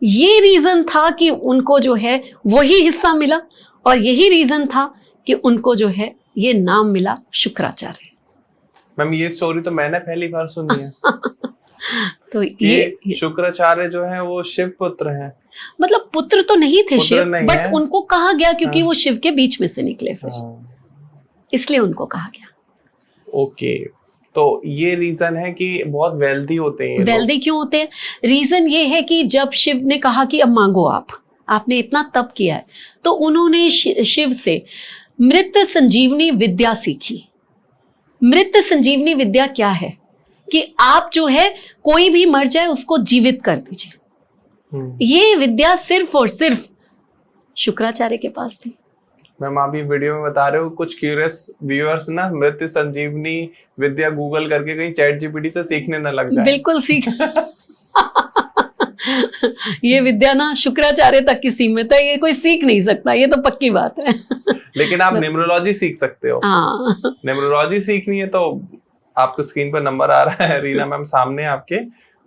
ये रीजन था कि उनको जो है वही हिस्सा मिला, और यही रीजन था कि उनको जो है ये नाम मिला शुक्राचार्य। मैम ये स्टोरी तो मैंने पहली बार सुनी है। तो ये शुक्राचार्य जो है वो शिव पुत्र हैं। मतलब पुत्र तो नहीं थे शिव, बट उनको कहा गया क्योंकि वो शिव के बीच में से निकले, फिर इसलिए उनको कहा गया। ओके, तो ये रीजन है कि बहुत वेल्दी होते हैं। वेल्दी क्यों होते हैं? रीजन ये है कि जब शिव ने कहा कि अब मांगो, आपने इतना तप किया है, तो उन्होंने शिव से मृत संजीवनी विद्या सीखी। मृत संजीवनी विद्या क्या है कि आप जो है कोई भी मर जाए उसको जीवित कर दीजिए। ये विद्या सिर्फ और सिर्फ शुक्राचार्य के पास थी। मैम आप ये वीडियो में बता रहे हो, कुछ क्यूरियस व्यूअर्स ना मृत संजीवनी विद्या गूगल करके कहीं चैट जीपीटी से सीखने न लग जाए। बिल्कुल सीख ये विद्या ना शुक्राचार्य तक की सीमित है, ये कोई सीख नहीं सकता, ये तो पक्की बात है। लेकिन आप न्यूमरोलॉजी सीख सकते हो। हाँ, न्यूमरोलॉजी सीखनी है तो आपको स्क्रीन पर नंबर आ रहा है, रीना मैम सामने आपके।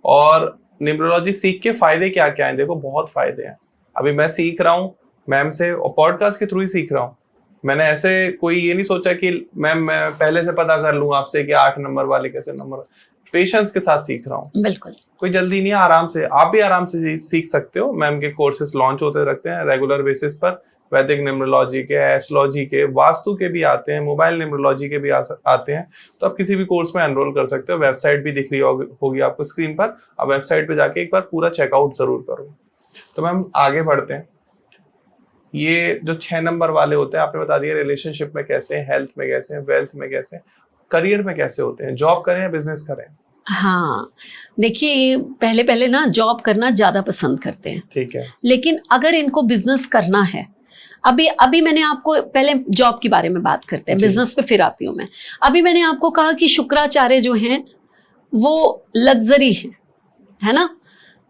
और न्यूमरोलॉजी सीख के फायदे क्या क्या हैं? देखो बहुत फायदे हैं। अभी मैं सीख रहा हूँ मैम से, और पॉडकास्ट के थ्रू ही सीख रहा हूँ। मैंने ऐसे कोई ये नहीं सोचा कि मैम मैं पहले से पता कर लूँ आपसे कि 8 नंबर वाले कैसे नंबर। पेशेंस के साथ सीख रहा हूँ। बिल्कुल कोई जल्दी नहीं है, आराम से आप भी आराम से सीख सकते हो। मैम के कोर्सेस लॉन्च होते रहते हैं रेगुलर बेसिस पर, वैदिक न्यूमरोलॉजी के, एस्ट्रोलॉजी के, वास्तु के भी आते हैं, मोबाइल न्यूमरोलॉजी के भी आते हैं। तो आप किसी भी कोर्स में एनरोल कर सकते हो। वेबसाइट भी दिख रही होगी आपको स्क्रीन पर, आप वेबसाइट पे जाके एक बार पूरा चेकआउट जरूर करो। तो मैम आगे बढ़ते हैं। ये जो 6 नंबर वाले होते हैं, आपने बता दिया रिलेशनशिप में कैसे हैं, हेल्थ में कैसे हैं, वेल्थ में कैसे हैं, करियर में कैसे होते हैं, जॉब करें या बिजनेस करें? हाँ, देखिए पहले पहले ना जॉब करना ज्यादा पसंद करते हैं, ठीक है, लेकिन अगर इनको बिजनेस करना है, अभी मैंने आपको, पहले जॉब के बारे में बात करते हैं, जी। बिजनेस पे फिर आती हूँ मैं। अभी मैंने आपको कहा कि शुक्राचार्य जो हैं वो लग्जरी है ना।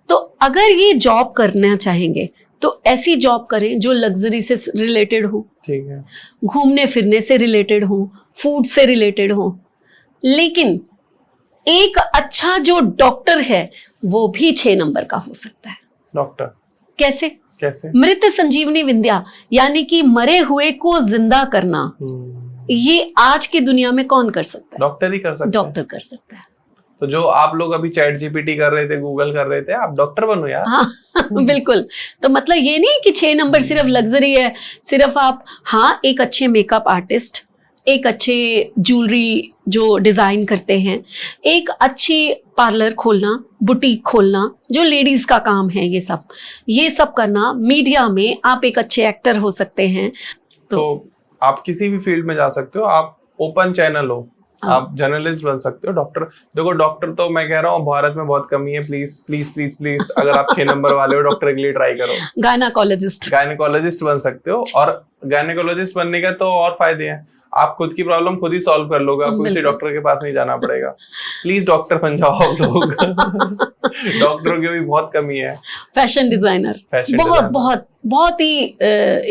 तो अगर ये जॉब करना चाहेंगे तो ऐसी जॉब करें जो लग्जरी से रिलेटेड हो, ठीक है, घूमने फिरने से रिलेटेड हो, फूड से रिलेटेड हो। लेकिन एक अच्छा जो डॉक्टर है वो भी 6 नंबर का हो सकता है। डॉक्टर कैसे? कैसे? मृत संजीवनी विद्या, यानी कि मरे हुए को जिंदा करना, ये आज की दुनिया में कौन कर सकता है? डॉक्टर ही कर सकते हैं। डॉक्टर कर सकता है। तो जो आप लोग अभी चैट जीपीटी कर रहे थे, गूगल कर रहे थे, आप डॉक्टर बनो यार। हाँ बिल्कुल। तो मतलब ये नहीं कि 6 नंबर सिर्फ लग्जरी है, सिर्फ आप, हाँ एक अच्छे मेकअप आर्टिस्ट, एक अच्छे ज्वेलरी जो डिजाइन करते हैं, एक अच्छी पार्लर खोलना, बुटीक खोलना, जो लेडीज का काम है, ये सब करना। मीडिया में आप एक अच्छे एक्टर हो सकते हैं। तो आप किसी भी फील्ड में जा सकते हो, आप ओपन चैनल हो, आप जर्नलिस्ट बन सकते हो। डॉक्टर, देखो डॉक्टर तो मैं कह रहा हूँ भारत में बहुत कमी है। प्लीज प्लीज प्लीज प्लीज, अगर आप 6 नंबर वाले हो, डॉक्टर के लिए ट्राई करो। गायनेकोलॉजिस्ट बन सकते हो, और गायनेकोलॉजिस्ट बनने का तो और फायदे हैं, आप खुद की प्रॉब्लम खुद ही सॉल्व कर लोगे, आपको किसी डॉक्टर के पास नहीं जाना पड़ेगा। प्लीज डॉक्टर बन जाओ आप लोग। डॉक्टरों की भी बहुत कमी है। फैशन डिजाइनर, बहुत ही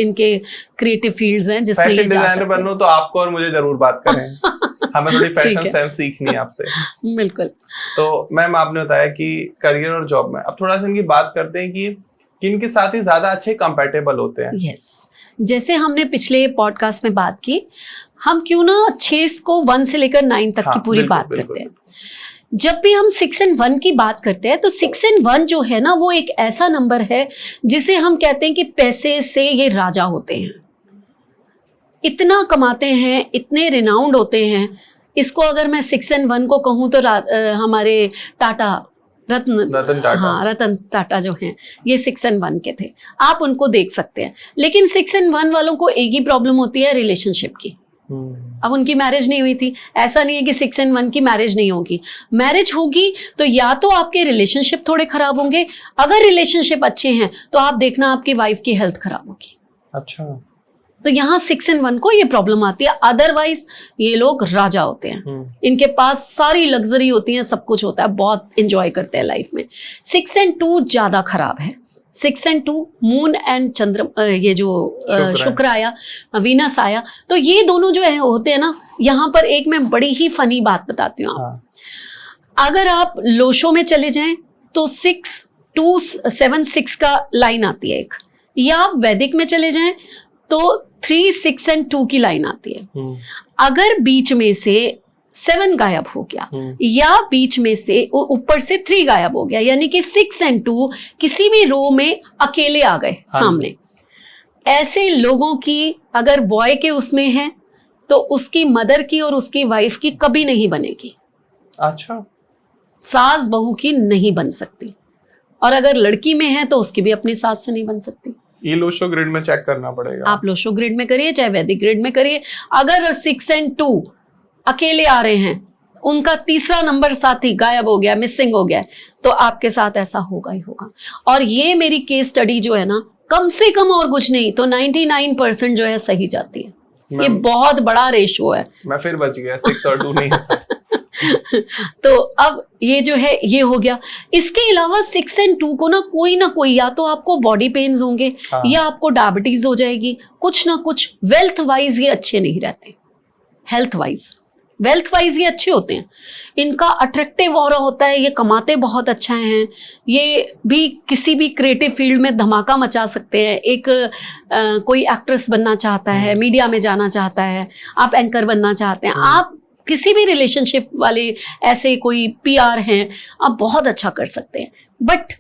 इनके क्रिएटिव फील्ड्स हैं जिसमें फैशन डिजाइनर बनो तो आपको और मुझे जरूर बात करें। हमें थोड़ी फैशन सेंस सीखनी है आपसे। बिल्कुल। तो मैम आपने बताया कि करियर और जॉब में, अब थोड़ा सा इनकी बात करते हैं कि किनके साथ ही ज्यादा अच्छे कंपैटिबल होते हैं। यस, जैसे हमने पिछले पॉडकास्ट में बात की, हम क्यों ना 6 को 1 से लेकर 9 तक की पूरी बात करते हैं। जब भी हम 6 and 1 की बात करते हैं तो 6 and 1 जो है ना, वो एक ऐसा नंबर है जिसे हम कहते हैं कि पैसे से ये राजा होते हैं, इतना कमाते हैं, इतने रिनाउंड होते हैं। इसको अगर मैं 6 and 1 को कहूँ तो हमारे टाटा, रतन टाटा, हाँ रतन टाटा जो हैं, ये 6 and 1 के थे, आप उनको देख सकते हैं। लेकिन 6 and 1 वालों को एक ही प्रॉब्लम होती है, रिलेशनशिप की। अब उनकी मैरिज नहीं हुई थी, ऐसा नहीं है कि 6 and 1 की मैरिज नहीं होगी, मैरिज होगी तो या तो आपके रिलेशनशिप थोड़े खराब होंगे, अगर रिलेशनशिप अच्छे हैं तो आप देखना आपकी वाइफ की हेल्थ खराब होगी। अच्छा, तो यहाँ 6 and 1 को ये प्रॉब्लम आती है। अदरवाइज ये लोग राजा होते हैं, इनके पास सारी लग्जरी होती है, सब कुछ होता है, बहुत इंजॉय करते हैं लाइफ में। 6 and 2 ज्यादा खराब है। 6 and 2 मून एंड चंद्र, ये जो शुक्र आया, वीनस आया, तो ये दोनों जो है होते हैं ना, यहाँ पर एक मैं बड़ी ही फनी बात बताती हूँ आपको। अगर आप लोशो में चले जाएं तो 6 2 7 6 का लाइन आती है एक, या आप वैदिक में चले जाएं तो 3 6 and 2 की लाइन आती है। अगर बीच में से 7 गायब हो गया, या बीच में से ऊपर से 3 गायब हो गया, यानी कि 6 and 2 किसी भी रो में अकेले आ गए सामने, ऐसे लोगों की अगर बॉय के उसमें है तो उसकी मदर की और उसकी वाइफ की कभी नहीं बनेगी। अच्छा, सास बहू की नहीं बन सकती, और अगर लड़की में है तो उसकी भी अपनी सास से नहीं बन सकती। ये लोशो ग्रिड में चेक करना पड़ेगा। आप लोशो ग्रिड में करिए, चाहे वैदिक ग्रिड में करिए। अगर 6 and 2 अकेले आ रहे हैं, उनका तीसरा नंबर साथी गायब हो गया, मिसिंग हो गया, तो आपके साथ ऐसा होगा ही होगा। और ये मेरी केस स्टडी जो है ना, कम से कम और कुछ नहीं तो 99% जो है सही जाती है। ये बहुत बड़ा रेशो है। मैं फिर बच गया, 6 और 2 नहीं है। तो अब ये जो है ये हो गया। इसके अलावा 6 and 2 को ना कोई या तो आपको बॉडी पेन्स होंगे, या आपको डायबिटीज हो जाएगी, कुछ ना कुछ। वेल्थ वाइज ये अच्छे नहीं रहते, हेल्थ वाइज ये अच्छे होते हैं, इनका अट्रैक्टिव ऑरा होता है, ये कमाते बहुत अच्छा हैं, ये भी किसी भी क्रिएटिव फील्ड में धमाका मचा सकते हैं। एक कोई एक्ट्रेस बनना चाहता है, मीडिया में जाना चाहता है, आप एंकर बनना चाहते हैं, आप किसी भी रिलेशनशिप वाले ऐसे कोई PR हैं, आप बहुत अच्छा कर सकते हैं। बट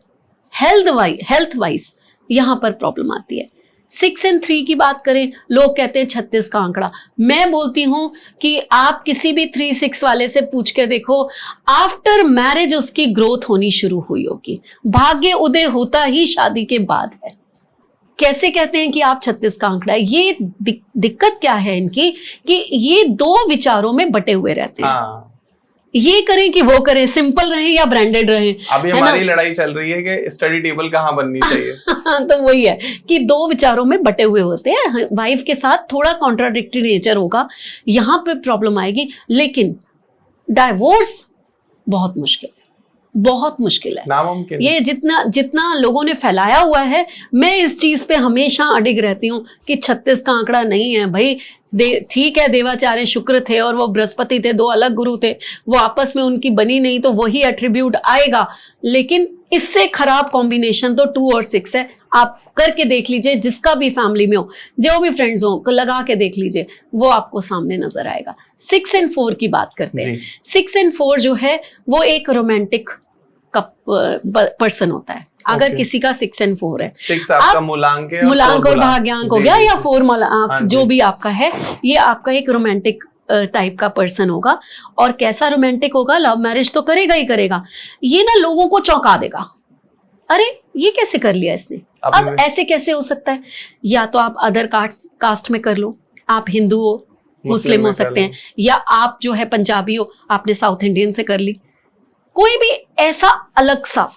हेल्थ वाइज यहाँ पर प्रॉब्लम आती है। 6 और 3 की बात करें, लोग कहते हैं 36 का आंकड़ा। मैं बोलती हूं कि आप किसी भी 3-6 वाले से पूछ के देखो, आफ्टर मैरिज उसकी ग्रोथ होनी शुरू हुई होगी। भाग्य उदय होता ही शादी के बाद है। कैसे कहते हैं कि आप 36 का आंकड़ा है? ये दिक्कत क्या है इनकी कि ये दो विचारों में बटे हुए रहते हैं। हाँ। ये करें कि वो करें, सिंपल रहें या ब्रांडेड रहें। अभी हमारी लड़ाई चल रही है कि स्टडी टेबल कहाँ बननी चाहिए। तो वही है कि दो विचारों में बटे हुए होते हैं। वाइफ के साथ थोड़ा कॉन्ट्राडिक्टरी नेचर होगा, यहां पे प्रॉब्लम आएगी। लेकिन डाइवोर्स बहुत मुश्किल है, बहुत मुश्किल है, नामुमकिन। ये जितना जितना लोगों ने फैलाया हुआ है, मैं इस चीज पे हमेशा अडिग रहती हूँ कि 36 का आंकड़ा नहीं है भाई। ठीक है, देवाचार्य शुक्र थे और वो बृहस्पति थे, दो अलग गुरु थे, वो आपस में उनकी बनी नहीं तो वही एट्रीब्यूट आएगा। लेकिन इससे खराब कॉम्बिनेशन तो 2 और 6 है। आप करके देख लीजिए, जिसका भी फैमिली में हो, जो भी फ्रेंड्स हो, लगा के देख लीजिए, वो आपको सामने नजर आएगा। 6 और 4 की बात करते हैं। 6 और 4 जो है वो एक रोमांटिक पर्सन होता है। अगर किसी का 6 और 4 है, 6 आपका मूलांक है, मूलांक और भाग्यांक हो गया, या 4 हाँ जो भी आपका है, ये आपका एक रोमांटिक टाइप का पर्सन होगा। और कैसा रोमांटिक होगा? लव मैरिज तो करेगा ही करेगा। ये ना लोगों को चौंका देगा, अरे ये कैसे कर लिया इसने, अब ऐसे कैसे हो सकता है? या तो आप अदर कास्ट में कर लो, आप हिंदू हो, मुस्लिम हो सकते हैं, या आप जो है पंजाबी हो, आपने साउथ इंडियन से कर ली, कोई भी ऐसा अलग सा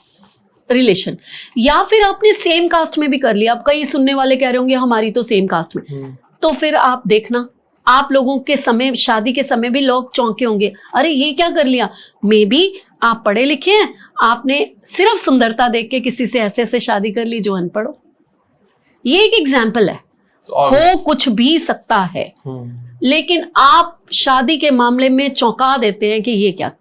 रिलेशन। या फिर आपने सेम कास्ट में भी कर लिया। अब कई सुनने वाले कह रहे होंगे हमारी तो सेम कास्ट में, तो फिर आप देखना, आप लोगों के समय, शादी के समय भी लोग चौंके होंगे, अरे ये क्या कर लिया। मे बी आप पढ़े लिखे हैं, आपने सिर्फ सुंदरता देख के किसी से ऐसे ऐसे शादी कर ली जो अनपढ़ हो। ये एक एग्जाम्पल है, हो कुछ भी सकता है। लेकिन आप शादी के मामले में चौंका देते हैं कि ये क्या,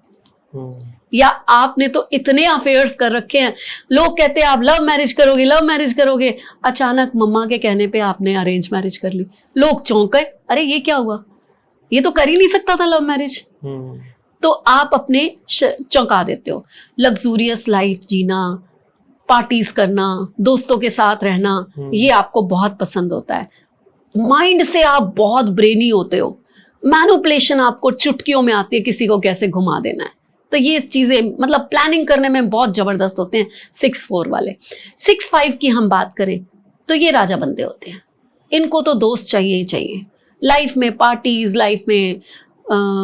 या आपने तो इतने अफेयर्स कर रखे हैं। लोग कहते हैं आप लव मैरिज करोगे, लव मैरिज करोगे, अचानक मम्मा के कहने पे आपने अरेंज मैरिज कर ली। लोग चौंक गए, अरे ये क्या हुआ, ये तो कर ही नहीं सकता था लव मैरिज। तो आप अपने चौंका देते हो। लग्जूरियस लाइफ जीना, पार्टीज करना, दोस्तों के साथ रहना, ये आपको बहुत पसंद होता है। माइंड से आप बहुत ब्रेनी होते हो, मैनिपुलेशन आपको चुटकियों में आती है, किसी को कैसे घुमा देना है। तो ये चीजें मतलब प्लानिंग करने में बहुत जबरदस्त होते हैं 6-4 वाले। 6-5 की हम बात करें तो ये राजा बंदे होते हैं। इनको तो दोस्त चाहिए ही चाहिए लाइफ में, पार्टीज, लाइफ में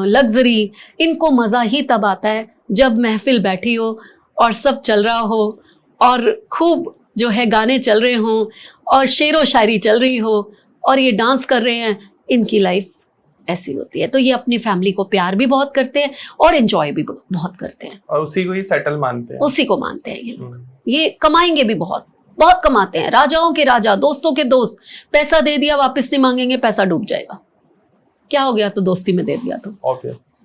लग्जरी। इनको मजा ही तब आता है जब महफिल बैठी हो और सब चल रहा हो और खूब जो है गाने चल रहे हों और शेरो शायरी चल रही हो और ये डांस कर रहे हैं। इनकी लाइफ ऐसी होती है। तो ये अपनी फैमिली को प्यार भी बहुत करते हैं और एंजॉय भी बहुत करते हैं, और उसी को ही सेटल मानते हैं, उसी को मानते हैं ये लोग। ये कमाएंगे भी बहुत, बहुत कमाते हैं, राजाओं के राजा, दोस्तों के दोस्त। पैसा दे दिया वापस नहीं मांगेंगे, पैसा डूब जाएगा, क्या हो गया तो दोस्ती में दे दिया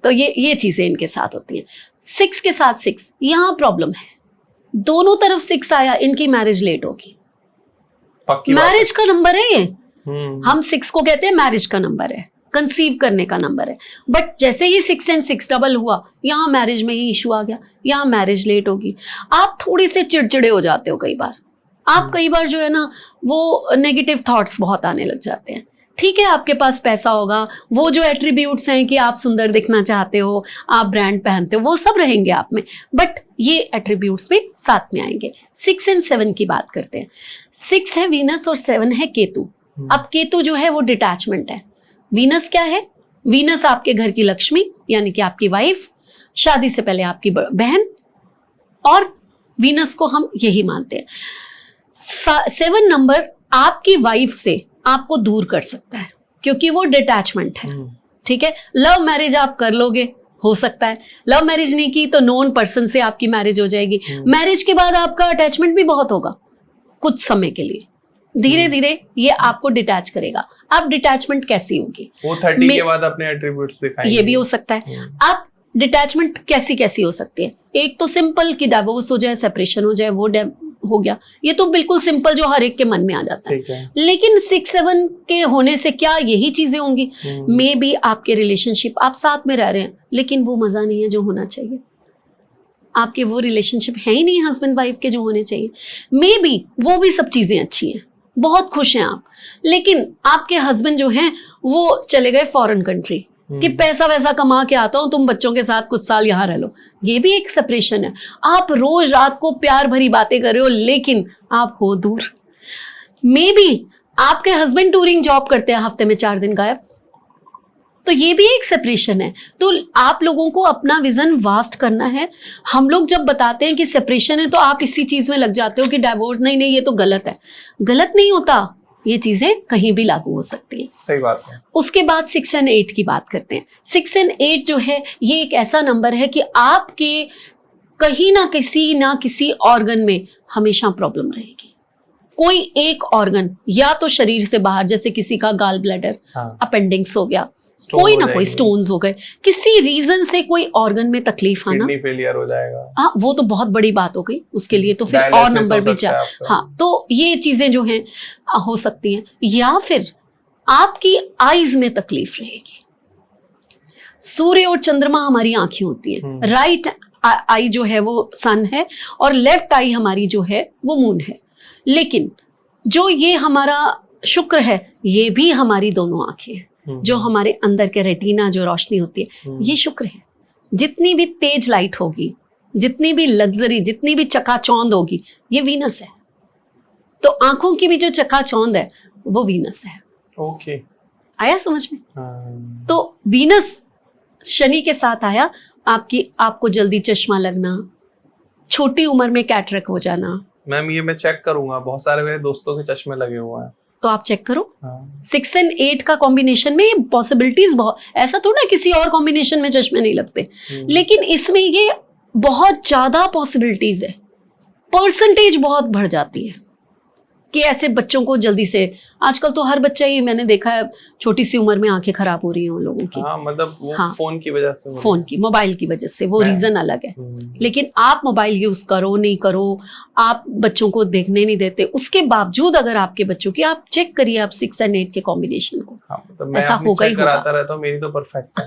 तो ये चीजें इनके साथ होती हैं। 6 के साथ 6 यहाँ प्रॉब्लम है, दोनों तरफ 6 आया, इनकी मैरिज लेट होगी। मैरिज का नंबर है ये, हम 6 को कहते हैं मैरिज का नंबर है, कंसीव करने का नंबर है। बट जैसे ही 6 और 6 डबल हुआ, यहाँ मैरिज में ही इशू आ गया, यहाँ मैरिज लेट होगी। आप थोड़ी से चिड़चिड़े हो जाते हो कई बार, आप कई बार जो है ना वो नेगेटिव थॉट्स बहुत आने लग जाते हैं। ठीक है, आपके पास पैसा होगा, वो जो एट्रीब्यूट्स हैं कि आप सुंदर दिखना चाहते हो, आप ब्रांड पहनते हो, वो सब रहेंगे आप में, बट ये एट्रीब्यूट्स भी साथ में आएंगे। 6 और 7 की बात करते हैं। 6 है वीनस और 7 है केतु। अब केतु जो है वो डिटैचमेंट है। वीनस क्या है? वीनस आपके घर की लक्ष्मी, यानी कि आपकी वाइफ, शादी से पहले आपकी बहन, और वीनस को हम यही मानते हैं। 7 नंबर आपकी वाइफ से आपको दूर कर सकता है क्योंकि वो डिटैचमेंट है। ठीक है, लव मैरिज आप कर लोगे, हो सकता है। लव मैरिज नहीं की तो नोन पर्सन से आपकी मैरिज हो जाएगी। मैरिज के बाद आपका अटैचमेंट भी बहुत होगा कुछ समय के लिए, धीरे धीरे ये आपको डिटैच करेगा। अब डिटैचमेंट कैसी होगी? वो 30 के बाद अपने एट्रीब्यूट्स दिखाएंगे। ये भी हो सकता है। अब डिटैचमेंट कैसी हो सकती है? एक तो सिंपल कि डिवोर्स हो जाए, सेपरेशन हो जाए, वो हो गया, ये तो बिल्कुल सिंपल जो हर एक के मन में आ जाता है। लेकिन 6-7 के होने से क्या यही चीजें होंगी? मे बी आपके रिलेशनशिप, आप साथ में रह रहे हैं लेकिन वो मजा नहीं है जो होना चाहिए, आपके वो रिलेशनशिप है ही नहीं हस्बैंड वाइफ के जो होने चाहिए। मे बी वो भी सब चीजें अच्छी हैं बहुत खुश हैं आप, लेकिन आपके हस्बैंड जो हैं वो चले गए फॉरेन कंट्री कि पैसा वैसा कमा के आता हूं, तुम बच्चों के साथ कुछ साल यहाँ रह लो। ये भी एक सेपरेशन है। आप रोज रात को प्यार भरी बातें कर रहे हो लेकिन आप हो दूर। मे बी आपके हस्बैंड टूरिंग जॉब करते हैं, हफ्ते में 4 दिन गायब, तो ये भी एक सेपरेशन है। तो आप लोगों को अपना विजन वास्ट करना है। हम लोग जब बताते हैं कि सेपरेशन है तो आप इसी चीज में लग जाते हो कि डाइवोर्स, नहीं नहीं ये तो गलत है। गलत नहीं होता, ये चीजें कहीं भी लागू हो सकती हैं। सही बात है। उसके बाद 6 और 8 की बात करते हैं। 6 और 8 जो है ये एक ऐसा नंबर है कि आपके कहीं ना किसी ऑर्गन में हमेशा प्रॉब्लम रहेगी। कोई एक ऑर्गन या तो शरीर से बाहर, जैसे किसी का गाल ब्लैडर, अपेंडिक्स हो गया, कोई ना कोई स्टोन्स हो गए, किसी रीजन से कोई ऑर्गन में तकलीफ आना, किडनी फेलियर हो जाएगा। हाँ वो तो बहुत बड़ी बात हो गई, उसके लिए तो फिर और नंबर भी चाहिए। हाँ तो ये चीजें जो हैं हो सकती हैं। या फिर आपकी आईज में तकलीफ रहेगी। सूर्य और चंद्रमा हमारी आंखें होती हैं। राइट आई जो है वो सन है और लेफ्ट आई हमारी जो है वो मून है। लेकिन जो ये हमारा शुक्र है ये भी हमारी दोनों आंखें हैं। जो हमारे अंदर के रेटिना जो रोशनी होती है ये शुक्र है। जितनी भी तेज लाइट होगी, जितनी भी लग्जरी, जितनी भी चकाचौंध होगी, ये वीनस है। तो आंखों की भी जो चकाचौंध है वो वीनस है। ओके, आया समझ में? तो वीनस शनि के साथ आया, आपको जल्दी चश्मा लगना, छोटी उम्र में कैटरेक्ट हो जाना। मैम ये मैं चेक करूंगा, बहुत सारे मेरे दोस्तों के चश्मे लगे हुए हैं। तो आप चेक करो। 6 और 8 का कॉम्बिनेशन में ये पॉसिबिलिटीज बहुत, ऐसा तो ना किसी और कॉम्बिनेशन में चश्मे नहीं लगते, लेकिन इसमें ये बहुत ज्यादा पॉसिबिलिटीज है। परसेंटेज बहुत बढ़ जाती है कि ऐसे बच्चों को जल्दी से, आजकल तो हर बच्चा ही मैंने देखा है छोटी सी उम्र में आंखें खराब हो रही हैं उन लोगों की। मतलब वो फोन की वजह से, फोन की, मोबाइल की वजह से, वो रीजन अलग है। लेकिन आप मोबाइल यूज करो नहीं करो, आप बच्चों को देखने नहीं देते, उसके बावजूद अगर आपके बच्चों की, आप चेक करिए आप 6 और 8 के कॉम्बिनेशन को। मतलब ऐसा होगा ही कराता रहता हूं, मेरी तो परफेक्ट है।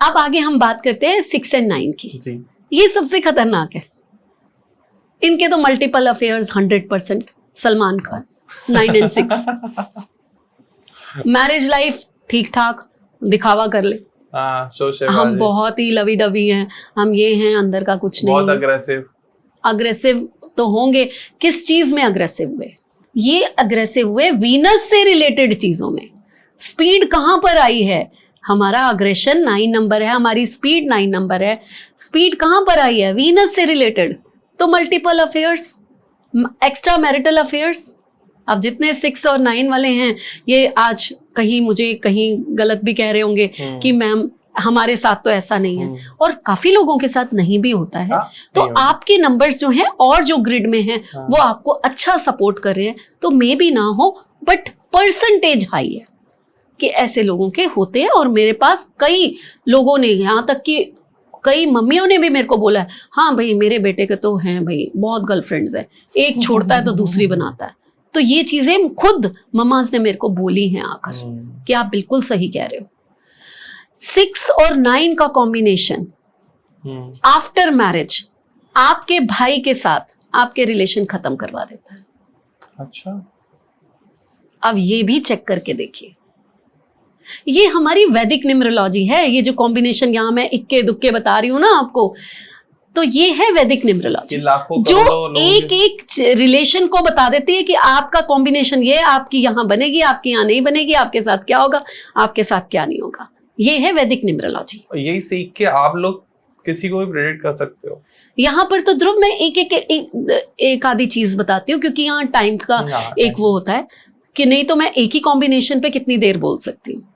अब आगे हम बात करते हैं 6 और 9 की जी। ये सबसे खतरनाक है। इनके तो मल्टीपल अफेयर्स 100%। सलमान खान 9 और 6। मैरिज लाइफ ठीक ठाक, दिखावा कर ले। हम बहुत ही लवी डवी हैं, हम ये हैं, अंदर का कुछ नहीं। बहुत अग्रेसिव तो होंगे। किस चीज में अग्रेसिव हुए? ये अग्रेसिव हुए वीनस से रिलेटेड चीजों में। स्पीड कहां पर आई है? हमारा अग्रेशन 9 नंबर है, हमारी स्पीड 9 नंबर है। स्पीड कहां पर आई है? वीनस से रिलेटेड। तो multiple affairs, extra marital affairs. अब जितने 6 और 9 वाले हैं ये आज मुझे कहीं गलत भी कह रहे होंगे कि मैम हमारे साथ तो ऐसा नहीं है, और काफी लोगों के साथ नहीं भी होता है। तो आपके नंबर्स जो हैं और जो ग्रिड में हैं वो आपको अच्छा सपोर्ट कर रहे हैं। तो मे भी ना हो, बट परसेंटेज हाई है कि ऐसे लोगों के होते हैं। और मेरे पास कई लोगों ने, यहाँ तक कि कई मम्मियों ने भी मेरे को बोला है, हाँ भाई मेरे बेटे के तो हैं भाई बहुत गर्लफ्रेंड्स है, एक छोड़ता है तो दूसरी बनाता है। तो ये चीजें खुद मम्माज ने मेरे को बोली हैं आकर कि आप बिल्कुल सही कह रहे हो। 6 और 9 का कॉम्बिनेशन आफ्टर मैरिज आपके भाई के साथ आपके रिलेशन खत्म करवा देता है। अच्छा, अब ये भी चेक करके देखिए। ये हमारी वैदिक न्यूमरोलॉजी है। ये जो कॉम्बिनेशन यहाँ मैं इक्के दुक्के बता रही हूँ ना आपको, तो ये है वैदिक न्यूमरोलॉजी जो एक रिलेशन को बता देती है कि आपका कॉम्बिनेशन ये, आपकी यहाँ बनेगी, आपकी यहाँ नहीं बनेगी, आपके साथ क्या होगा, आपके साथ क्या नहीं होगा। ये है वैदिक न्यूमरोलॉजी। यही सीख के आप लोग किसी को भी प्रेडिक्ट कर सकते हो। यहाँ पर तो ध्रुव मैं एक आधी चीज बताती हूँ, क्योंकि यहाँ टाइम का एक वो होता है कि नहीं तो मैं एक ही कॉम्बिनेशन पे कितनी देर बोल सकती हूँ।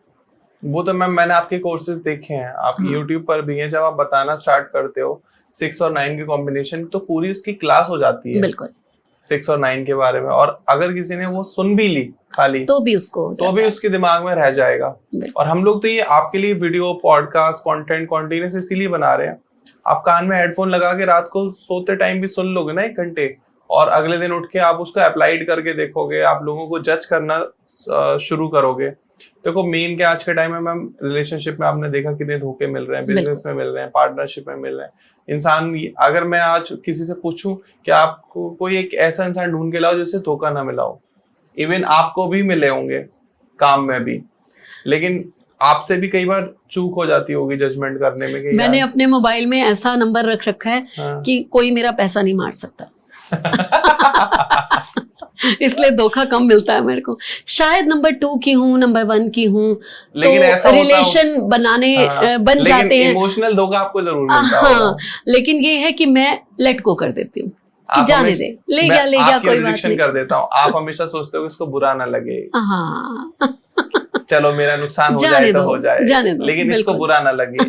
वो तो मैंने आपके कोर्सेज देखे हैं, आप YouTube पर भी हैं, जब आप बताना स्टार्ट करते हो 6 और 9 के कॉम्बिनेशन, तो पूरी उसकी क्लास हो जाती है बिल्कुल 6 और 9 के बारे में। और अगर किसी ने वो सुन भी ली खाली तो भी उसके दिमाग में रह जाएगा। और हम लोग तो ये आपके लिए वीडियो, पॉडकास्ट, कंटेंट कॉन्टिन्यूस इसीलिए बना रहे हैं। आप कान में हेडफोन लगा के रात को सोते टाइम भी सुन लोगे ना 1 घंटे, और अगले दिन उठ के आप उसको अप्लाइड करके देखोगे, आप लोगों को जज करना शुरू करोगे। देखो मेन क्या आज के टाइम में मैम, रिलेशनशिप में आपने देखा कितने धोखे मिल रहे हैं, बिजनेस में मिल रहे हैं, पार्टनरशिप में मिल रहे हैं। इंसान, अगर मैं आज किसी से पूछूं कि आपको कोई एक ऐसा इंसान ढूंढ के लाओ जिससे धोखा ना मिला हो, इवन आपको भी मिले होंगे काम में भी, लेकिन आपसे भी कई बार चूक हो जाती होगी जजमेंट करने में कि मैंने यार, अपने मोबाइल में ऐसा नंबर रख रखा है हाँ। कि कोई मेरा पैसा नहीं मार सकता। इसलिए धोखा कम मिलता है मेरे को। शायद नंबर 2 की हूँ, नंबर 1 की हूँ, लेकिन तो ऐसा होता रिलेशन बनाने हाँ, बन जाते हैं। इमोशनल धोखा आपको जरूर मिलता हाँ, होगा। लेकिन ये है कि मैं लेट गो कर देती हूँ कि आप जाने हमेशा- दे, ले मैं गया आपकी कोई बात रिजेक्शन नहीं। कर देता हूँ। आप हमेशा सोचते हो कि इसको बुरा ना लगे, हाँ चलो मेरा नुकसान हो जाने जाए तो दो, हो जाए, जाने दो, लेकिन इसको बिल्कुल। बुरा ना लगे।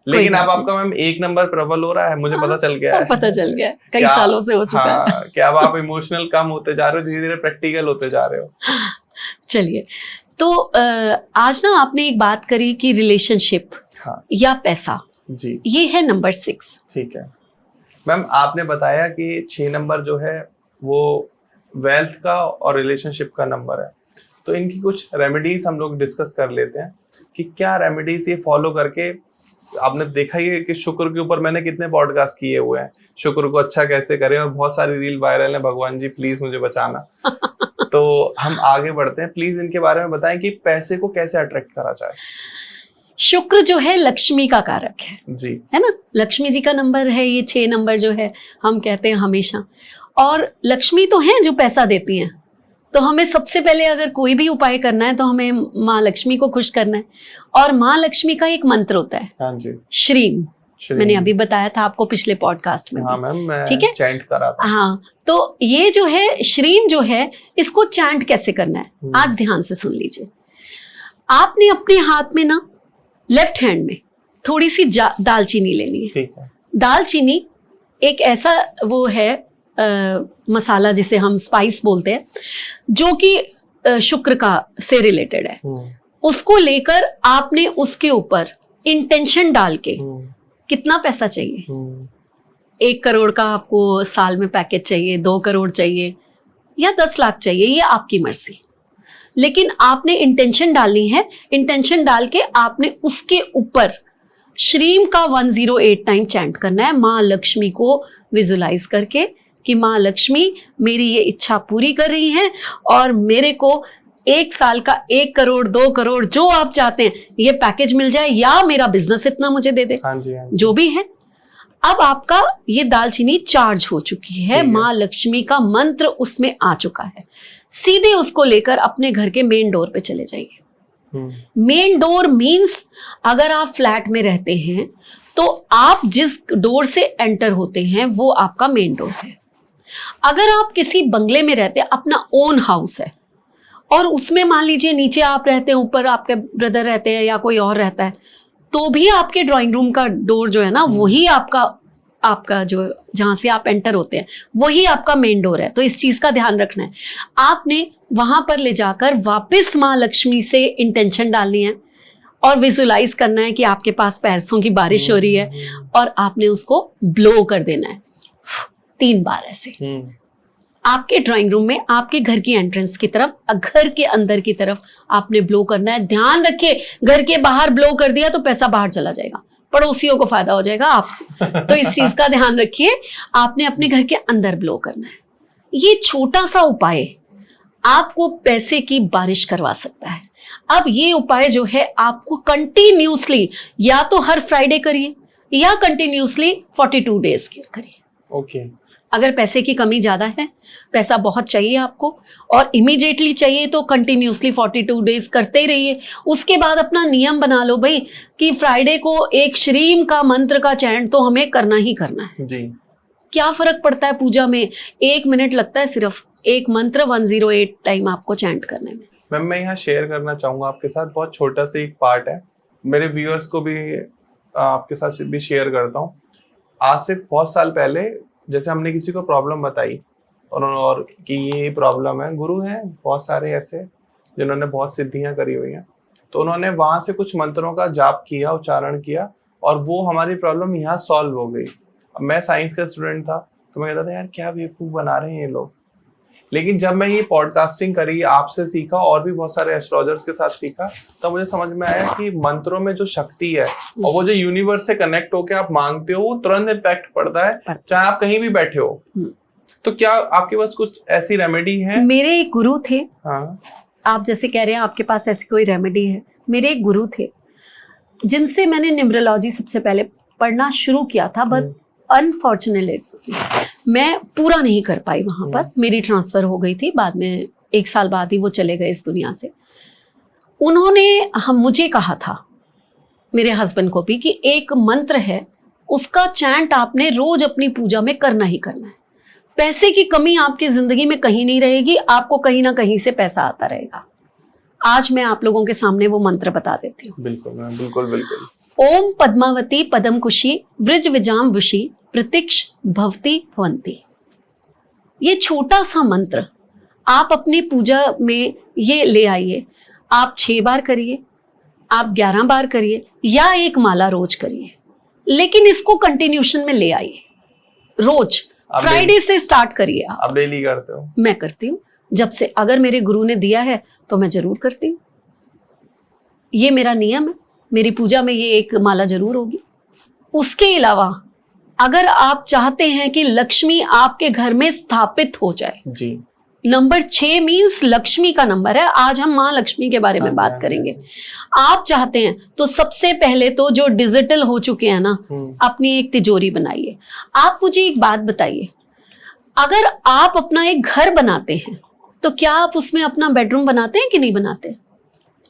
लेकिन अब बात आपका मैम 1 नंबर प्रबल हो रहा है, मुझे पता चल गया है। पता चल गया, कई क्या- सालों से हो चुका है। हाँ, कि अब आप इमोशनल कम होते जा रहे हो, धीरे धीरे प्रैक्टिकल होते जा रहे हो। चलिए, तो आज ना आपने एक बात करी कि रिलेशनशिप हाँ या पैसा, जी, ये है नंबर 6। ठीक है मैम। आपने बताया कि 6 नंबर जो है वो वेल्थ का और रिलेशनशिप का नंबर है, तो इनकी कुछ रेमेडीज हम लोग डिस्कस कर लेते हैं कि क्या रेमेडीज ये फॉलो करके, आपने देखा ही है कि शुक्र के ऊपर मैंने कितने पॉडकास्ट किए हुए हैं, शुक्र को अच्छा कैसे करें, और बहुत सारी रील वायरल है, भगवान जी प्लीज मुझे बचाना। तो हम आगे बढ़ते हैं, प्लीज इनके बारे में बताएं कि पैसे को कैसे अट्रैक्ट करा जाए। शुक्र जो है लक्ष्मी का कारक है जी, है ना, लक्ष्मी जी का नंबर है ये 6 नंबर जो है, हम कहते हैं हमेशा। और लक्ष्मी तो है जो पैसा देती हैं, तो हमें सबसे पहले अगर कोई भी उपाय करना है तो हमें माँ लक्ष्मी को खुश करना है। और माँ लक्ष्मी का एक मंत्र होता है, हाँ जी, श्रीम। मैंने अभी बताया था आपको पिछले पॉडकास्ट में। हाँ मैम, मैं ठीक है, चैंट करा था। हाँ, तो ये जो है श्रीम जो है, इसको चैंट कैसे करना है आज ध्यान से सुन लीजिए। आपने अपने हाथ में ना, लेफ्ट हैंड में थोड़ी सी दालचीनी लेनी है। ठीक है, दालचीनी एक ऐसा वो है मसाला जिसे हम स्पाइस बोलते हैं, जो कि शुक्र का से रिलेटेड है। उसको लेकर आपने उसके ऊपर इंटेंशन डाल के, कितना पैसा चाहिए, 1 करोड़ का आपको साल में पैकेज चाहिए, 2 करोड़ चाहिए या 10 लाख चाहिए, ये आपकी मर्जी, लेकिन आपने इंटेंशन डालनी है। इंटेंशन डाल के आपने उसके ऊपर श्रीम का 108 टाइम चैंट करना है, माँ लक्ष्मी को विजुलाइज करके कि माँ लक्ष्मी मेरी ये इच्छा पूरी कर रही हैं और मेरे को 1 साल का 1 करोड़ 2 करोड़ जो आप चाहते हैं ये पैकेज मिल जाए, या मेरा बिजनेस इतना मुझे दे दे। हाँ जी, हाँ जी। जो भी है। अब आपका ये दालचीनी चार्ज हो चुकी है, माँ लक्ष्मी का मंत्र उसमें आ चुका है। सीधे उसको लेकर अपने घर के मेन डोर पे चले जाइए। मेन डोर मीन्स अगर आप फ्लैट में रहते हैं तो आप जिस डोर से एंटर होते हैं वो आपका मेन डोर है। अगर आप किसी बंगले में रहते हैं, अपना ओन हाउस है, और उसमें मान लीजिए नीचे आप रहते हैं, ऊपर आपके ब्रदर रहते हैं या कोई और रहता है, तो भी आपके ड्राइंग रूम का डोर जो है ना, वही आपका जो जहां से आप एंटर होते हैं वही आपका मेन डोर है। तो इस चीज का ध्यान रखना है। आपने वहां पर ले जाकर वापस माँ लक्ष्मी से इंटेंशन डालनी है और विजुलाइज करना है कि आपके पास पैसों की बारिश हो रही है, और आपने उसको ब्लो कर देना है 3 बार ऐसे आपके ड्राइंग रूम में, आपके घर की एंट्रेंस की तरफ, घर के अंदर की तरफ आपने ब्लो करना है। ध्यान रखिए, घर के बाहर ब्लो कर दिया तो पैसा बाहर चला जाएगा, पड़ोसियों को फायदा हो जाएगा आपसे। तो इस चीज का ध्यान रखिए, आपने अपने घर के अंदर ब्लो करना है। ये छोटा सा उपाय आपको पैसे की बारिश करवा सकता है। अब ये उपाय जो है आपको कंटिन्यूसली, या तो हर फ्राइडे करिए या कंटिन्यूसली 42 डेज करिए। ओके। अगर पैसे की कमी ज्यादा है, पैसा बहुत चाहिए आपको और इमीडिएटली चाहिए, तो कंटिन्यूसली 42 डेज करते ही रहिए। उसके बाद अपना नियम बना लो भाई कि फ्राइडे को एक श्रीम का मंत्र का चैंट तो हमें करना ही करना है जी। क्या फर्क पड़ता है पूजा में, 1 मिनट लगता है सिर्फ एक मंत्र 108 टाइम आपको चैंट करने में। मैम मैं यहाँ शेयर करना चाहूंगा आपके साथ, बहुत छोटा सा एक पार्ट है, मेरे व्यूअर्स को भी आपके साथ भी शेयर करता हूँ। आज से बहुत साल पहले जैसे हमने किसी को प्रॉब्लम बताई और कि ये प्रॉब्लम है, गुरु हैं बहुत सारे ऐसे जिन्होंने बहुत सिद्धियां करी हुई हैं, तो उन्होंने वहां से कुछ मंत्रों का जाप किया, उच्चारण किया, और वो हमारी प्रॉब्लम यहाँ सॉल्व हो गई। अब मैं साइंस का स्टूडेंट था तो मैं कहता था यार क्या बेवकूफ बना रहे हैं ये लोग, लेकिन जब मैं ये पॉडकास्टिंग करी, आपसे सीखा और भी बहुत सारे एस्ट्रोलॉजर्स के साथ सीखा, तब मुझे समझ में आया कि मंत्रों में जो शक्ति है और वो जो यूनिवर्स से कनेक्ट होके आप मांगते हो, वो तुरंत इम्पैक्ट पड़ता है, चाहे आप कहीं भी बैठे हो। तो क्या आपके पास कुछ ऐसी रेमेडी है? मेरे एक गुरु थे, हाँ, आप जैसे कह रहे हैं आपके पास ऐसी कोई रेमेडी है, मेरे एक गुरु थे जिनसे मैंने न्यूमरोलॉजी सबसे पहले पढ़ना शुरू किया था, बट अनफॉर्चुनेटली मैं पूरा नहीं कर पाई वहां पर, मेरी ट्रांसफर हो गई थी, बाद में 1 साल बाद ही वो चले गए इस दुनिया से। उन्होंने मुझे कहा था, मेरे हस्बैंड को भी, कि एक मंत्र है उसका चैंट आपने रोज अपनी पूजा में करना ही करना है। पैसे की कमी आपकी जिंदगी में कहीं नहीं रहेगी, आपको कहीं ना कहीं से पैसा आता रहेगा। आज मैं आप लोगों के सामने वो मंत्र बता देती हूँ। बिल्कुल बिल्कुल बिल्कुल। ओम पद्मावती पदम कुशी वृज विजाम वुषि प्रतीक्ष भवती भवंती। ये छोटा सा मंत्र आप अपनी पूजा में ये ले आइए। आप 6 बार करिए, आप 11 बार करिए, या एक माला रोज करिए, लेकिन इसको कंटिन्यूशन में ले आइए रोज। फ्राइडे से स्टार्ट करिए। आप डेली करते हो? मैं करती हूँ, जब से, अगर मेरे गुरु ने दिया है तो मैं जरूर करती हूँ। ये मेरा नियम है, मेरी पूजा में ये एक माला जरूर होगी। उसके अलावा अगर आप चाहते हैं कि लक्ष्मी आपके घर में स्थापित हो जाए जी, नंबर 6 मीन्स लक्ष्मी का नंबर है। आज हम माँ लक्ष्मी के बारे में बात करेंगे। आप चाहते हैं तो सबसे पहले तो जो डिजिटल हो चुके हैं ना, अपनी एक तिजोरी बनाइए। आप मुझे एक बात बताइए, अगर आप अपना एक घर बनाते हैं तो क्या आप उसमें अपना बेडरूम बनाते हैं कि नहीं बनाते?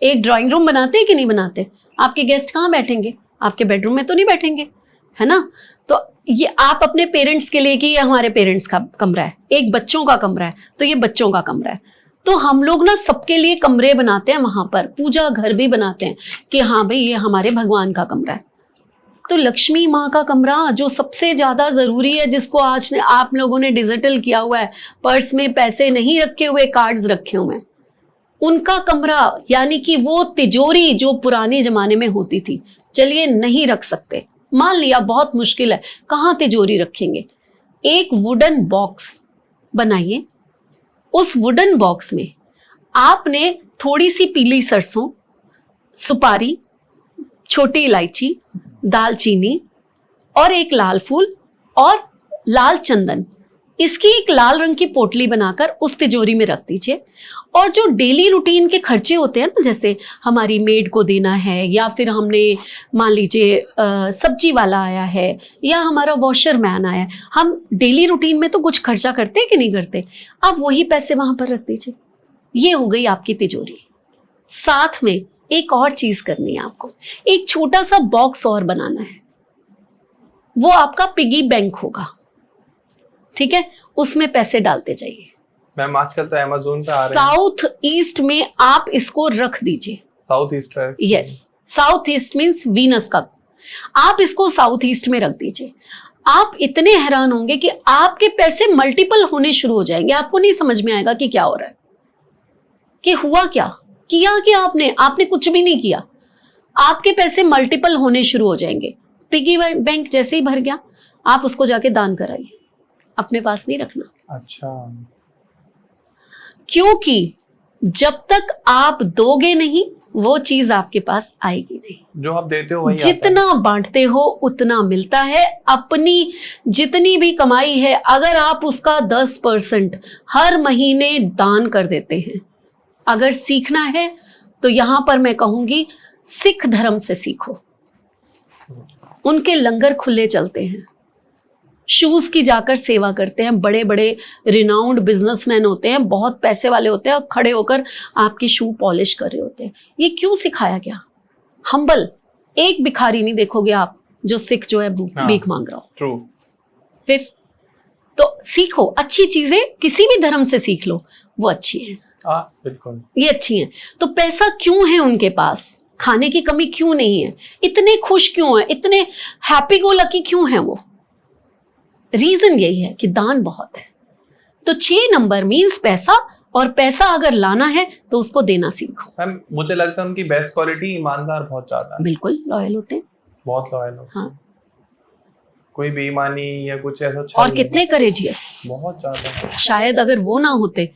एक ड्राइंग रूम बनाते हैं कि नहीं बनाते? आपके गेस्ट कहाँ बैठेंगे? आपके बेडरूम में तो नहीं बैठेंगे, है ना? तो ये आप अपने पेरेंट्स के लिए कि ये हमारे पेरेंट्स का कमरा है, एक बच्चों का कमरा है तो ये बच्चों का कमरा है। तो हम लोग ना सबके लिए कमरे बनाते हैं, वहां पर पूजा घर भी बनाते हैं कि हाँ भाई ये हमारे भगवान का कमरा है। तो लक्ष्मी माँ का कमरा जो सबसे ज्यादा जरूरी है, जिसको आज ने आप लोगों ने डिजिटल किया हुआ है, पर्स में पैसे नहीं रखे हुए, कार्ड्स रखे हुए हैं, उनका कमरा, यानी कि वो तिजोरी जो पुराने जमाने में होती थी, चलिए नहीं रख सकते, मान लिया बहुत मुश्किल है, कहाँ तिजोरी रखेंगे? एक वुडन बॉक्स बनाइए। उस वुडन बॉक्स में आपने थोड़ी सी पीली सरसों, सुपारी, छोटी इलायची, दालचीनी और एक लाल फूल और लाल चंदन, इसकी एक लाल रंग की पोटली बनाकर उस तिजोरी में रख दीजिए। और जो डेली रूटीन के खर्चे होते हैं ना, जैसे हमारी मेड को देना है, या फिर हमने मान लीजिए सब्जी वाला आया है, या हमारा वॉशर मैन आया है, हम डेली रूटीन में तो कुछ खर्चा करते हैं कि नहीं करते? आप वही पैसे वहां पर रख दीजिए। ये हो गई आपकी तिजोरी। साथ में एक और चीज करनी है आपको, एक छोटा सा बॉक्स और बनाना है, वो आपका पिगी बैंक होगा, ठीक है? उसमें पैसे डालते जाइए। मैम आजकल तो अमेज़न पे आ रहे हैं। साउथ ईस्ट में आप इसको रख दीजिए। साउथ ईस्ट है? Yes, south east means Venus का। आप इसको साउथ ईस्ट में रख दीजिए। आप इतने हैरान होंगे कि आपके पैसे मल्टीपल होने शुरू हो जाएंगे। आपको नहीं समझ में आएगा कि क्या हो रहा है, कि हुआ क्या, किया क्या आपने कुछ भी नहीं किया। आपके पैसे मल्टीपल होने शुरू हो जाएंगे। पिगी बैंक जैसे ही भर गया, आप उसको जाके दान कराइए, अपने पास नहीं रखना। अच्छा, क्योंकि जब तक आप दोगे नहीं, वो चीज आपके पास आएगी नहीं। जो आप देते हो वही जितना बांटते हो उतना मिलता है। अपनी जितनी भी कमाई है, अगर आप उसका 10% हर महीने दान कर देते हैं, अगर सीखना है तो यहां पर मैं कहूंगी सिख धर्म से सीखो। उनके लंगर खुले चलते हैं, शूज की जाकर सेवा करते हैं, बड़े बड़े रिनाउंड बिजनेसमैन होते हैं, बहुत पैसे वाले होते हैं, और खड़े होकर आपकी शू पॉलिश कर रहे होते हैं। ये क्यों सिखाया गया? हम्बल। एक भिखारी नहीं देखोगे आप जो सिख जो है भीख मांग रहा हो। ट्रू। फिर तो सीखो अच्छी चीजें, किसी भी धर्म से सीख लो, वो अच्छी है। बिल्कुल, ये अच्छी है। तो पैसा क्यों है उनके पास? खाने की कमी क्यों नहीं है? इतने खुश क्यों है? इतने हैप्पी गो लकी क्यों है वो? रीजन यही है कि दान बहुत है। तो 6 नंबर मीन्स पैसा, और पैसा अगर लाना है तो उसको देना सीखो। मैम मुझे लगता है उनकी बेस्ट क्वालिटी ईमानदार बहुत ज्यादा है। बिल्कुल लॉयल होते हैं, बहुत लॉयल होते हैं। हाँ। कोई बेईमानी या कुछ ऐसा और कितने करेजियस, बहुत ज्यादा। शायद अगर वो ना होते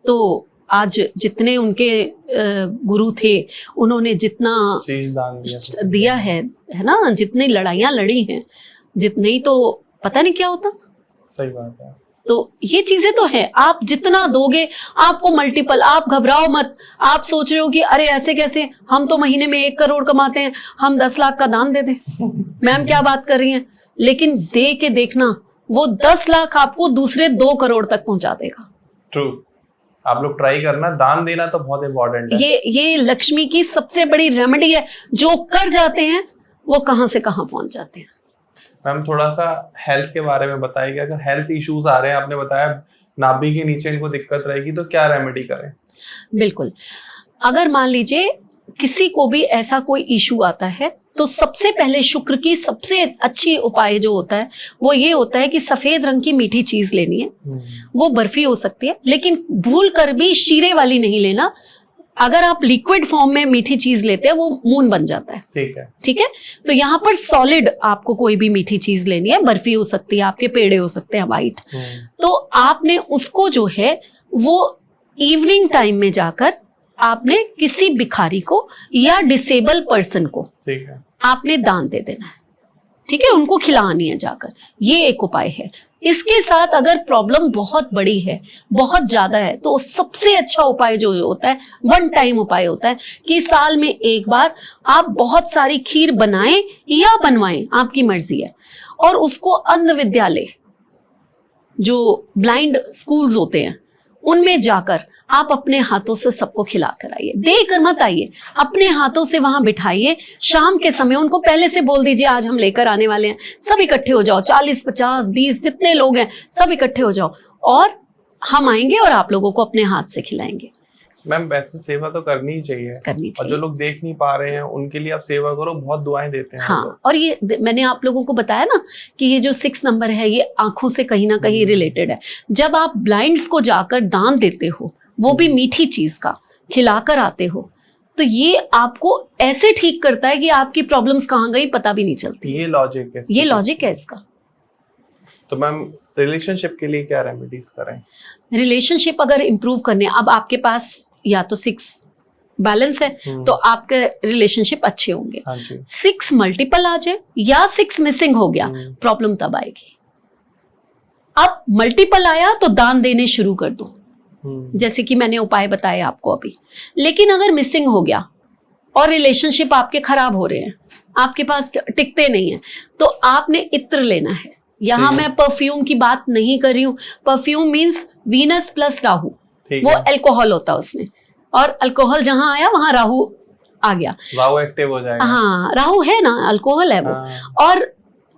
तो आज जितने उनके गुरु थे, उन्होंने जितना दान दिया है ना, जितनी लड़ाइयां लड़ी हैं, जितने ही तो पता नहीं क्या होता। सही बात है। तो ये चीजें तो है, आप जितना दोगे आपको मल्टीपल, आप घबराओ मत। आप सोच रहे हो कि अरे ऐसे कैसे, हम तो महीने में 1 करोड़ कमाते हैं, हम 10 लाख का दान दे दें। मैम क्या बात कर रही हैं? लेकिन दे के देखना, वो 10 लाख आपको दूसरे 2 करोड़ तक पहुंचा देगा। ट्रू, आप लोग ट्राई करना, दान देना तो बहुत इंपॉर्टेंट है। ये लक्ष्मी की सबसे बड़ी रेमेडी है। जो कर जाते हैं वो कहां से कहां पहुंच जाते हैं। मैम थोड़ा सा हेल्थ के बारे में बताइए, अगर हेल्थ इश्यूज आ रहे हैं, आपने बताया नाभि के नीचे इनको दिक्कत रहेगी, तो क्या रेमेडी करें? बिल्कुल, अगर मान लीजिए किसी को भी ऐसा कोई इशू आता है तो सबसे पहले शुक्र की सबसे अच्छी उपाय जो होता है वो ये होता है कि सफेद रंग की मीठी चीज लेनी है। वो बर्फी हो सकती है, लेकिन भूल कर भी शीरे वाली नहीं लेना। अगर आप लिक्विड फॉर्म में मीठी चीज लेते हैं वो मून बन जाता है। ठीक है, तो यहाँ पर सॉलिड आपको कोई भी मीठी चीज लेनी है, बर्फी हो सकती है, आपके पेड़े हो सकते हैं व्हाइट। तो आपने उसको जो है वो इवनिंग टाइम में जाकर आपने किसी भिखारी को या डिसेबल पर्सन को आपने दान दे देना है। ठीक है, उनको खिलानी है जाकर। ये एक उपाय है। इसके साथ अगर प्रॉब्लम बहुत बड़ी है, बहुत ज्यादा है, तो सबसे अच्छा उपाय जो होता है, वन टाइम उपाय होता है कि साल में एक बार आप बहुत सारी खीर बनाएं या बनवाएं, आपकी मर्जी है, और उसको अंध विद्यालय, जो ब्लाइंड स्कूल्स होते हैं, उनमें जाकर आप अपने हाथों से सबको खिला कर आइए। देकर मत आइए, अपने हाथों से वहां बिठाइए। शाम के समय उनको पहले से बोल दीजिए आज हम लेकर आने वाले हैं, सब इकट्ठे हो जाओ, 40, 50, 20 जितने लोग हैं सब इकट्ठे हो जाओ, और हम आएंगे और आप लोगों को अपने हाथ से खिलाएंगे। मैम वैसे सेवा तो करनी ही चाहिए, और जो लोग देख नहीं पा रहे हैं उनके लिए आप सेवा करो, बहुत दुआएं देते हैं। हाँ, और ये मैंने आप लोगों को बताया ना कि ये जो 6 नंबर है ये आंखों से कहीं ना कहीं रिलेटेड है। जब आप ब्लाइंड्स को जाकर दान देते हो, वो भी मीठी चीज का खिलाकर आते हो, तो ये आपको ऐसे ठीक करता है कि आपकी प्रॉब्लम्स कहाँ गई पता भी नहीं चलती। ये लॉजिक है, ये लॉजिक है इसका। तो मैम रिलेशनशिप के लिए क्या रेमेडीज करें? रिलेशनशिप अगर इम्प्रूव करने, अब आपके पास या तो 6 बैलेंस है तो आपके रिलेशनशिप अच्छे होंगे। 6 मल्टीपल आ जाए या 6 मिसिंग हो गया, प्रॉब्लम तब आएगी। अब मल्टीपल आया तो दान देने शुरू कर दो, जैसे कि मैंने उपाय बताए आपको अभी। लेकिन अगर मिसिंग हो गया और रिलेशनशिप आपके खराब हो रहे हैं, आपके पास टिकते नहीं है, तो आपने इत्र लेना है। यहाँ मैं परफ्यूम की बात नहीं कर रही हूँ। Perfume means Venus plus Rahu, वो अल्कोहल होता है उसमें, और अल्कोहल जहां आया वहां राहु आ गया, राहु एक्टिव हो जाएगा। हाँ, राहु है ना, अल्कोहल है वो। और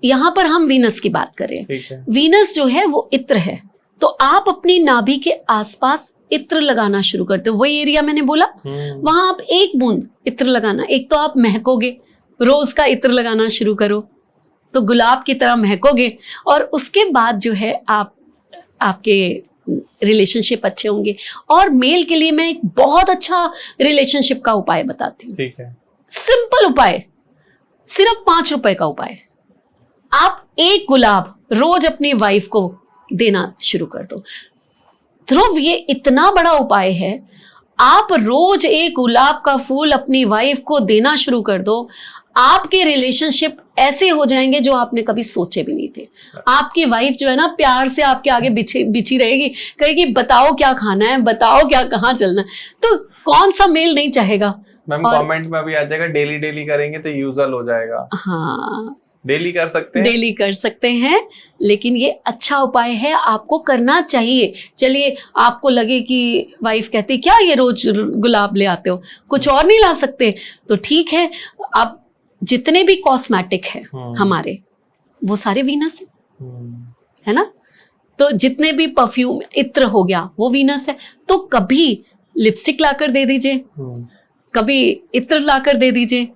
यहाँ पर हम वीनस की बात कर रहे हैं। वीनस जो है वो इत्र है, तो आप अपनी नाभि के आसपास इत्र लगाना शुरू करते हो। वही एरिया मैंने बोला, वहां आप 1 बूंद इत्र लगाना। एक तो आप महकोगे, रोज का इत्र लगाना शुरू करो तो गुलाब की तरह महकोगे, और उसके बाद जो है आपके रिलेशनशिप अच्छे होंगे। और मेल के लिए मैं एक बहुत अच्छा रिलेशनशिप का उपाय बताती हूँ। ठीक है, सिंपल उपाय, सिर्फ 5 रुपए का उपाय। आप 1 गुलाब रोज अपनी वाइफ को देना शुरू कर दो। ध्रुव, ये इतना बड़ा उपाय है, आप रोज 1 गुलाब का फूल अपनी वाइफ को देना शुरू कर दो, आपके रिलेशनशिप ऐसे हो जाएंगे जो आपने कभी सोचे भी नहीं थे। आपकी वाइफ जो है ना, प्यार से आपके आगे बिछी रहेगी, कहेगी बताओ क्या खाना है, बताओ क्या कहाँ चलना है। तो कौन सा मेल नहीं चाहेगा। मैम कमेंट में अभी आ जाएगा डेली करेंगे तो यूजुअल हो जाएगा। हाँ, डेली कर सकते हैं, डेली कर सकते हैं, लेकिन ये अच्छा उपाय है, आपको करना चाहिए। चलिए, आपको लगे कि वाइफ कहती क्या ये रोज गुलाब ले आते हो, कुछ और नहीं ला सकते, तो ठीक है। अब जितने भी कॉस्मेटिक है हमारे, वो सारे वीनस है ना, तो जितने भी परफ्यूम, इत्र हो गया, वो वीनस है। तो कभी लिपस्टिक लाकर दे दीजिए, कभी इत्र लाकर दे दीजिए,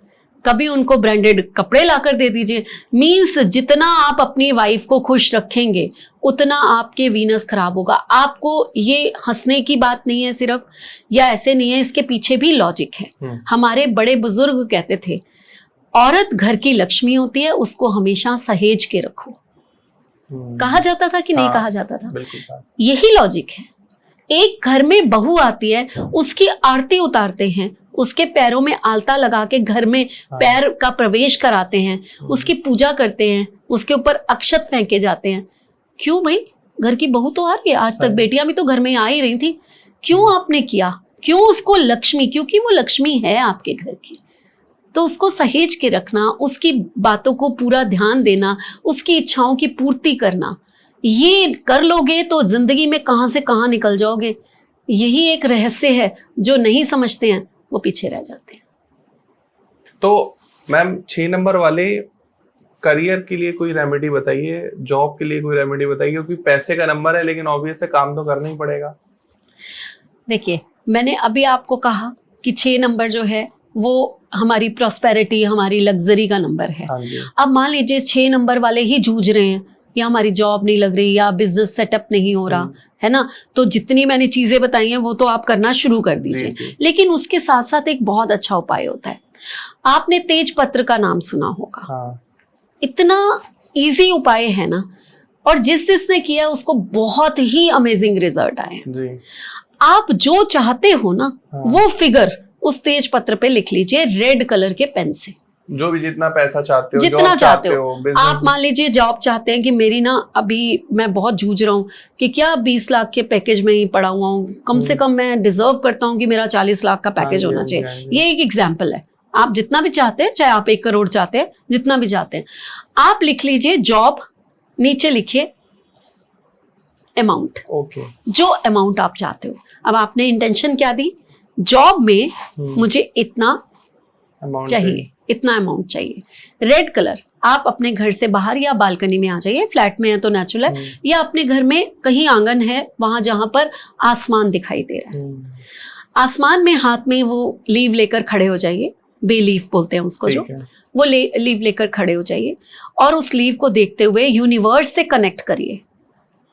कभी उनको ब्रांडेड कपड़े लाकर दे दीजिए। मीन्स जितना आप अपनी वाइफ को खुश रखेंगे उतना आपके वीनस खराब होगा। आपको ये हंसने की बात नहीं है सिर्फ, या ऐसे नहीं है, इसके पीछे भी लॉजिक है। हमारे बड़े बुजुर्ग कहते थे, औरत घर की लक्ष्मी होती है, उसको हमेशा सहेज के रखो। कहा जाता था कि नहीं कहा जाता था? यही लॉजिक है। एक घर में बहू आती है, उसकी आरती उतारते हैं, उसके पैरों में आलता लगा के घर में पैर का प्रवेश कराते हैं, उसकी पूजा करते हैं, उसके ऊपर अक्षत फेंके जाते हैं। क्यों भाई? घर की बहू तो आ रही है, आज तक सही। बेटियां भी तो घर में आ ही रही थी, क्यों आपने किया? क्यों उसको लक्ष्मी, क्योंकि वो लक्ष्मी है आपके घर की, तो उसको सहेज के रखना, उसकी बातों को पूरा ध्यान देना, उसकी इच्छाओं की पूर्ति करना, ये कर लोगे तो जिंदगी में कहाँ से कहाँ निकल जाओगे। यही एक रहस्य है, जो नहीं समझते हैं वो पीछे रह जाते हैं। तो मैम 6 नंबर वाले करियर के लिए कोई रेमेडी बताइए, जॉब के लिए कोई रेमेडी बताइए, क्योंकि पैसे का नंबर है लेकिन ऑब्वियस है काम तो करना ही पड़ेगा। देखिए, मैंने अभी आपको कहा कि 6 नंबर जो है वो हमारी प्रॉस्पेरिटी, हमारी लग्जरी का नंबर है। हाँ जी। अब मान लीजिए 6 नंबर वाले ही जूझ रहे हैं, या हमारी जॉब नहीं लग रही, या बिजनेस सेटअप नहीं हो रहा है ना, तो जितनी मैंने चीजें बताई हैं वो तो आप करना शुरू कर दीजिए। जी। लेकिन उसके साथ साथ एक बहुत अच्छा उपाय होता है, आपने तेज पत्र का नाम सुना होगा। हाँ। इतना इजी उपाय है ना, और जिसने किया उसको बहुत ही अमेजिंग रिजल्ट आए हैं। जी। आप जो चाहते हो ना, हाँ। वो फिगर उस तेज पत्र पे लिख लीजिए रेड कलर के पेन से। जो भी जितना पैसा चाहते हो, जितना जॉब चाहते हो, business आप मान लीजिए जॉब चाहते हैं कि मेरी ना अभी मैं बहुत जूझ रहा हूँ कि क्या 20 लाख के पैकेज में ही पड़ा हुआ हूँ, कम से कम मैं डिजर्व करता हूँ कि मेरा 40 लाख का पैकेज हाँ जी, होना हाँ जी, चाहिए। हाँ जी। ये एक एग्जाम्पल है। आप जितना भी चाहते हैं, चाहे आप 1 करोड़ चाहते हैं, जितना भी चाहते हैं, आप लिख लीजिए जॉब, नीचे लिखिए अमाउंट, ओके। जो अमाउंट आप चाहते हो। अब आपने इंटेंशन क्या दी, जॉब में मुझे इतना अमाउंट चाहिए, इतना अमाउंट चाहिए। रेड कलर, आप अपने घर से बाहर या बालकनी में आ जाइए, फ्लैट में है तो नेचुरल है, या अपने घर में कहीं आंगन है वहां जहां पर आसमान दिखाई दे रहा है, आसमान में हाथ में वो लीव लेकर खड़े हो जाइए, बे लीव बोलते हैं उसको, जो वो लीव लेकर खड़े हो जाइए, और उस लीव को देखते हुए यूनिवर्स से कनेक्ट करिए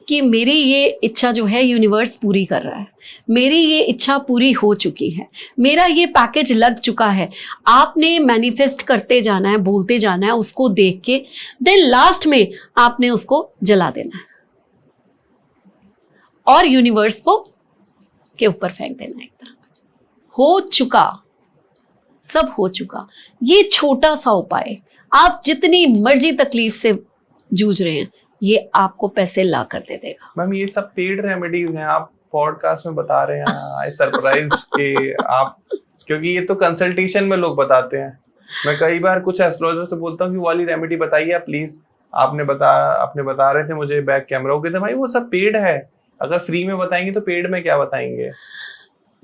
कि मेरी ये इच्छा जो है यूनिवर्स पूरी कर रहा है, मेरी ये इच्छा पूरी हो चुकी है, मेरा ये पैकेज लग चुका है। आपने मैनिफेस्ट करते जाना है, बोलते जाना है उसको देख के, देन लास्ट में आपने उसको जला देना है और यूनिवर्स को के ऊपर फेंक देना है एक तरह। हो चुका, सब हो चुका। ये छोटा सा उपाय, आप जितनी मर्जी तकलीफ से जूझ रहे हैं, ये आपको पैसे ला कर दे देगा। मैम ये सब पेड रेमेडीज हैं, आप पॉडकास्ट में बता रहे हैं। आई सरप्राइज कि आप, क्योंकि ये तो कंसल्टेशन में लोग बताते हैं। मैं कई बार कुछ एस्ट्रोलॉजर से बोलता हूँ कि वो वाली रेमेडी बताइए आप प्लीज, आपने बता रहे थे मुझे बैक कैमरा, वो कहते भाई वो सब पेड है, अगर फ्री में बताएंगे तो पेड में क्या बताएंगे।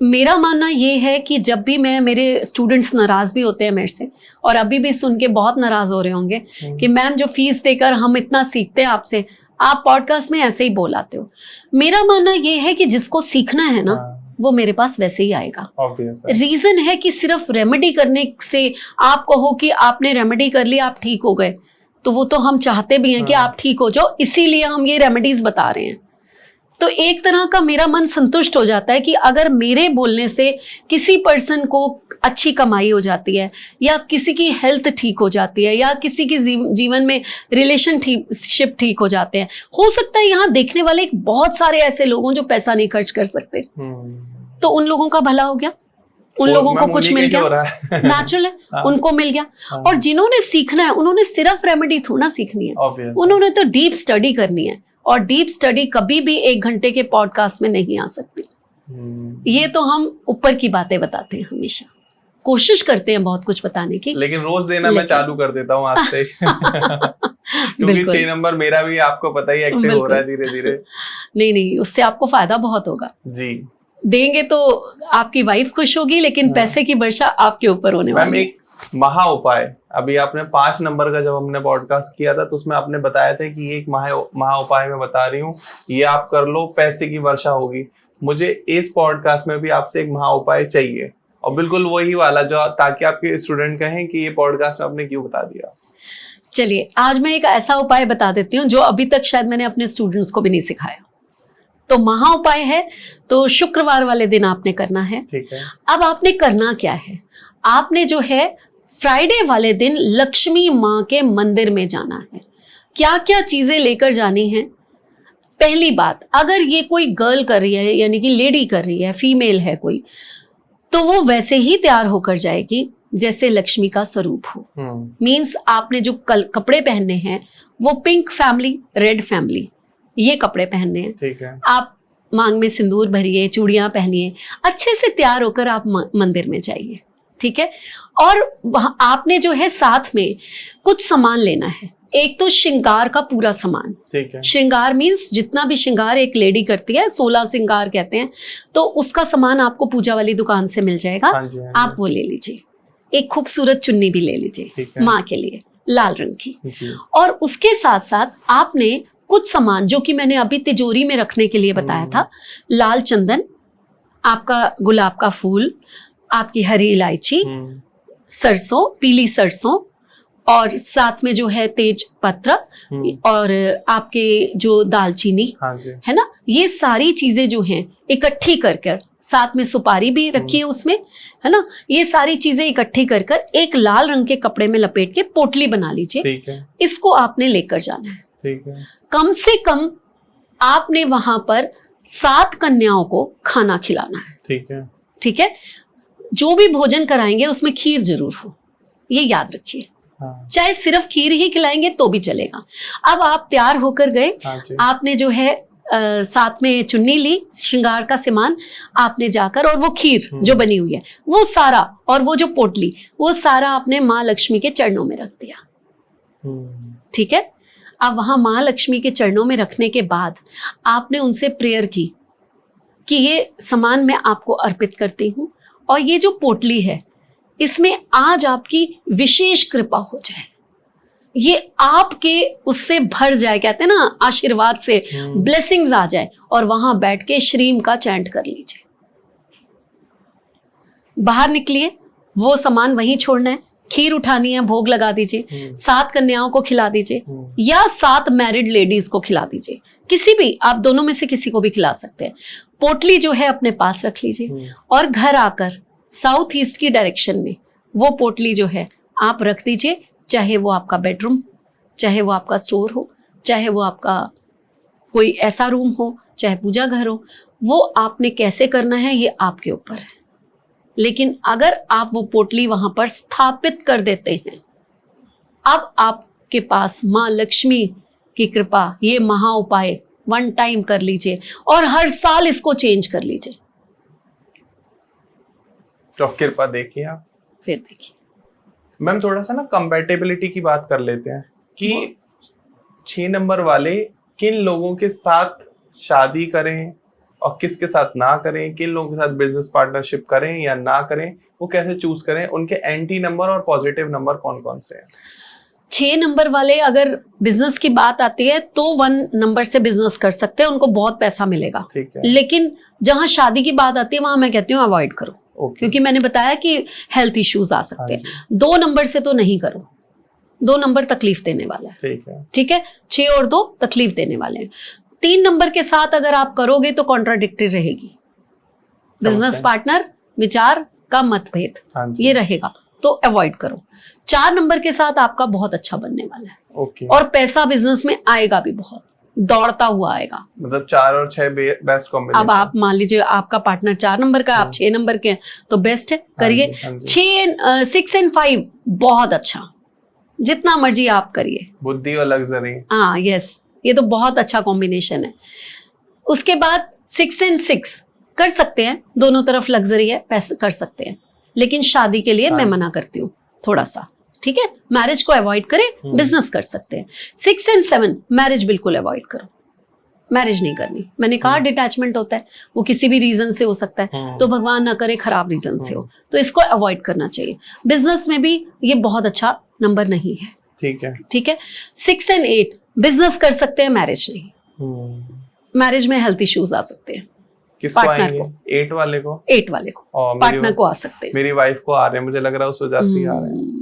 मेरा मानना ये है कि जब भी मेरे स्टूडेंट्स नाराज भी होते हैं मेरे से, और अभी भी सुन के बहुत नाराज हो रहे होंगे कि मैम जो फीस देकर हम इतना सीखते हैं आपसे, आप पॉडकास्ट में ऐसे ही बोल आते हो। मेरा मानना ये है कि जिसको सीखना है ना, वो मेरे पास वैसे ही आएगा। रीजन है कि सिर्फ रेमेडी करने से आप कहो कि आपने रेमेडी कर ली, आप ठीक हो गए, तो वो तो हम चाहते भी हैं कि आप ठीक हो जाओ, इसीलिए हम ये रेमेडीज बता रहे हैं। तो एक तरह का मेरा मन संतुष्ट हो जाता है कि अगर मेरे बोलने से किसी पर्सन को अच्छी कमाई हो जाती है, या किसी की हेल्थ ठीक हो जाती है, या किसी की जीवन में रिलेशनशिप ठीक हो जाते हैं, हो सकता है यहाँ देखने वाले बहुत सारे ऐसे लोग हों जो पैसा नहीं खर्च कर सकते, तो उन लोगों का भला हो गया, उन लोगों को कुछ मिल गया, नेचुरल है, उनको मिल गया। और जिन्होंने सीखना है उन्होंने सिर्फ रेमेडी थोड़ा सीखनी है, उन्होंने तो डीप स्टडी करनी है, और डीप स्टडी कभी भी 1 घंटे के पॉडकास्ट में नहीं आ सकती। ये तो हम ऊपर की बातें बताते हैं, हमेशा कोशिश करते हैं बहुत कुछ बताने की, लेकिन रोज देना मैं चालू कर देता हूँ आज से क्योंकि 6 नंबर मेरा भी आपको पता ही एक्टिव हो रहा है धीरे धीरे। नहीं, उससे आपको फायदा बहुत होगा जी। देंगे तो आपकी वाइफ खुश होगी, लेकिन पैसे की वर्षा आपके ऊपर होने वाली है। एक महा उपाय, अभी आपने 5 नंबर का जब हमने पॉडकास्ट किया था तो उसमें आपने बताया था कि एक महा उपाय मैं बता रही हूँ, ये आप कर लो, पैसे की वर्षा होगी। मुझे इस पॉडकास्ट में भी आपसे एक महा उपाय चाहिए, और बिल्कुल वही वाला जो, ताकि आपके स्टूडेंट कहें कि ये पॉडकास्ट में आपने क्यों बता दिया। चलिए, आज मैं एक ऐसा उपाय बता देती हूँ जो अभी तक शायद मैंने अपने स्टूडेंट्स को भी नहीं सिखाया। तो महा उपाय है, तो शुक्रवार वाले दिन आपने करना है। ठीक है। अब आपने करना क्या है, आपने जो है फ्राइडे वाले दिन लक्ष्मी माँ के मंदिर में जाना है। क्या क्या चीजें लेकर जानी है? पहली बात, अगर ये कोई गर्ल कर रही है, यानी कि लेडी कर रही है, फीमेल है कोई, तो वो वैसे ही तैयार होकर जाएगी जैसे लक्ष्मी का स्वरूप हो। मीन्स आपने जो कपड़े पहनने हैं वो पिंक फैमिली, रेड फैमिली, ये कपड़े पहनने हैं, ठीक है। आप मांग में सिंदूर भरिए, चूड़ियां पहनिए, अच्छे से तैयार होकर आप मंदिर में जाइए, ठीक है। और वहां आपने जो है साथ में कुछ सामान लेना है। एक तो श्रृंगार का पूरा सामान, ठीक है। श्रृंगार मीन्स जितना भी श्रृंगार एक लेडी करती है, 16 श्रृंगार कहते हैं, तो उसका सामान आपको पूजा वाली दुकान से मिल जाएगा। हाँ जी, हाँ जी। आप वो ले लीजिए। एक खूबसूरत चुन्नी भी ले लीजिए माँ के लिए, लाल रंग की जी। और उसके साथ साथ आपने कुछ सामान जो कि मैंने अभी तिजोरी में रखने के लिए बताया था, लाल चंदन, आपका गुलाब का फूल, आपकी हरी इलायची, सरसों, पीली सरसों, और साथ में जो है तेज पत्र और आपके जो दालचीनी, हाँ जी। है ना, ये सारी चीजें जो हैं इकट्ठी कर कर, साथ में सुपारी भी रखी है उसमें, है ना, ये सारी चीजें इकट्ठी कर कर एक लाल रंग के कपड़े में लपेट के पोटली बना लीजिए। ठीक है। इसको आपने लेकर जाना है। ठीक है। कम से कम आपने वहां पर 7 कन्याओं को खाना खिलाना है। ठीक है। ठीक है। जो भी भोजन कराएंगे उसमें खीर जरूर हो, ये याद रखिए। हाँ। चाहे सिर्फ खीर ही खिलाएंगे तो भी चलेगा। अब आप तैयार होकर गए, हाँ जी। आपने जो है साथ में चुन्नी ली, श्रृंगार का सामान, आपने जाकर और वो खीर जो बनी हुई है वो सारा और वो जो पोटली वो सारा आपने माँ लक्ष्मी के चरणों में रख दिया। ठीक है। अब वहां माँ लक्ष्मी के चरणों में रखने के बाद आपने उनसे प्रेयर की कि ये सामान मैं आपको अर्पित करती हूँ और ये जो पोटली है इसमें आज आपकी विशेष कृपा हो जाए, ये आपके उससे भर जाए, कहते हैं ना आशीर्वाद से ब्लेसिंग्स आ जाए, और वहां बैठ के श्रीम का चैंट कर लीजिए। बाहर निकलिए, वो सामान वहीं छोड़ना है, खीर उठानी है, भोग लगा दीजिए, 7 कन्याओं को खिला दीजिए या 7 मैरिड लेडीज को खिला दीजिए, किसी भी, आप दोनों में से किसी को भी खिला सकते हैं। पोटली जो है अपने पास रख लीजिए और घर आकर साउथ ईस्ट की डायरेक्शन में वो पोटली जो है आप रख दीजिए, चाहे वो आपका बेडरूम, चाहे वो आपका स्टोर हो, चाहे वो आपका कोई ऐसा रूम हो, चाहे पूजा घर हो। वो आपने कैसे करना है ये आपके ऊपर है, लेकिन अगर आप वो पोटली वहां पर स्थापित कर देते हैं, अब आपके पास माँ लक्ष्मी की कृपा, ये महा उपाय 1 टाइम कर लीजिए और हर साल इसको चेंज कर लीजिए। तो कृपा देखिए आप। फिर देखिए मैम, थोड़ा सा ना कंपैटिबिलिटी की बात कर लेते हैं कि 6 नंबर वाले किन लोगों के साथ शादी करें और किसके साथ ना करें, किन लोगों के साथ बिजनेस पार्टनरशिप करें या ना करें, वो कैसे चूज करें, उनके एंटी नंबर और पॉजिटिव नंबर कौन कौन से हैं? 6 नंबर वाले अगर बिजनेस की बात आती है तो 1 नंबर से बिजनेस कर सकते हैं, उनको बहुत पैसा मिलेगा। ठीक है। लेकिन जहां शादी की बात आती है वहां मैं कहती हूँ अवॉइड करो, क्योंकि मैंने बताया कि हेल्थ इश्यूज आ सकते हैं। 2 नंबर से तो नहीं करो, 2 नंबर तकलीफ देने वाला है। ठीक है। ठीक है। 6 और 2 तकलीफ देने वाले हैं। 3 नंबर के साथ अगर आप करोगे तो कॉन्ट्राडिक्टरी रहेगी, बिजनेस पार्टनर विचार का मतभेद ये रहेगा, तो अवॉइड करो। 4 नंबर के साथ आपका बहुत अच्छा बनने वाला है। ओके। और पैसा बिजनेस में आएगा भी, बहुत दौड़ता हुआ आएगा। मतलब 4 और 6 बेस्ट कॉम्बिनेशन। अब आप मान लीजिए आपका पार्टनर 4 नंबर का, आप 6 नंबर के हैं, तो बेस्ट है, करिए। 6 और 5 बहुत अच्छा, जितना मर्जी आप करिए। बुद्धि और लग्जरी। हाँ यस, ये तो बहुत अच्छा कॉम्बिनेशन है। उसके बाद 6 और 6 कर सकते हैं, दोनों तरफ लग्जरी है, पैसे कर सकते हैं, लेकिन शादी के लिए मैं मना करती हूँ थोड़ा सा। ठीक है। मैरिज को अवॉइड करें, बिजनेस कर सकते हैं। 6 और 7 मैरिज बिल्कुल अवॉइड करो, मैरिज नहीं करनी। मैंने कहा डिटैचमेंट होता है, वो किसी भी रीजन से हो सकता है, तो भगवान ना करे खराब रीजन से हो, तो इसको अवॉइड करना चाहिए। बिजनेस में भी ये बहुत अच्छा नंबर नहीं है। ठीक है। ठीक है। 6 और 8 बिजनेस कर सकते हैं, मैरिज नहीं। मैरिज में हेल्थ इश्यूज आ सकते हैं। किसको पार्टनर आएंगे? को। 8 वाले को। 8 वाले को, पार्टनर को आ सकते हैं। मेरी वाइफ को आ रहे हैं, मुझे लग रहा है उस वजह से आ रहे हैं,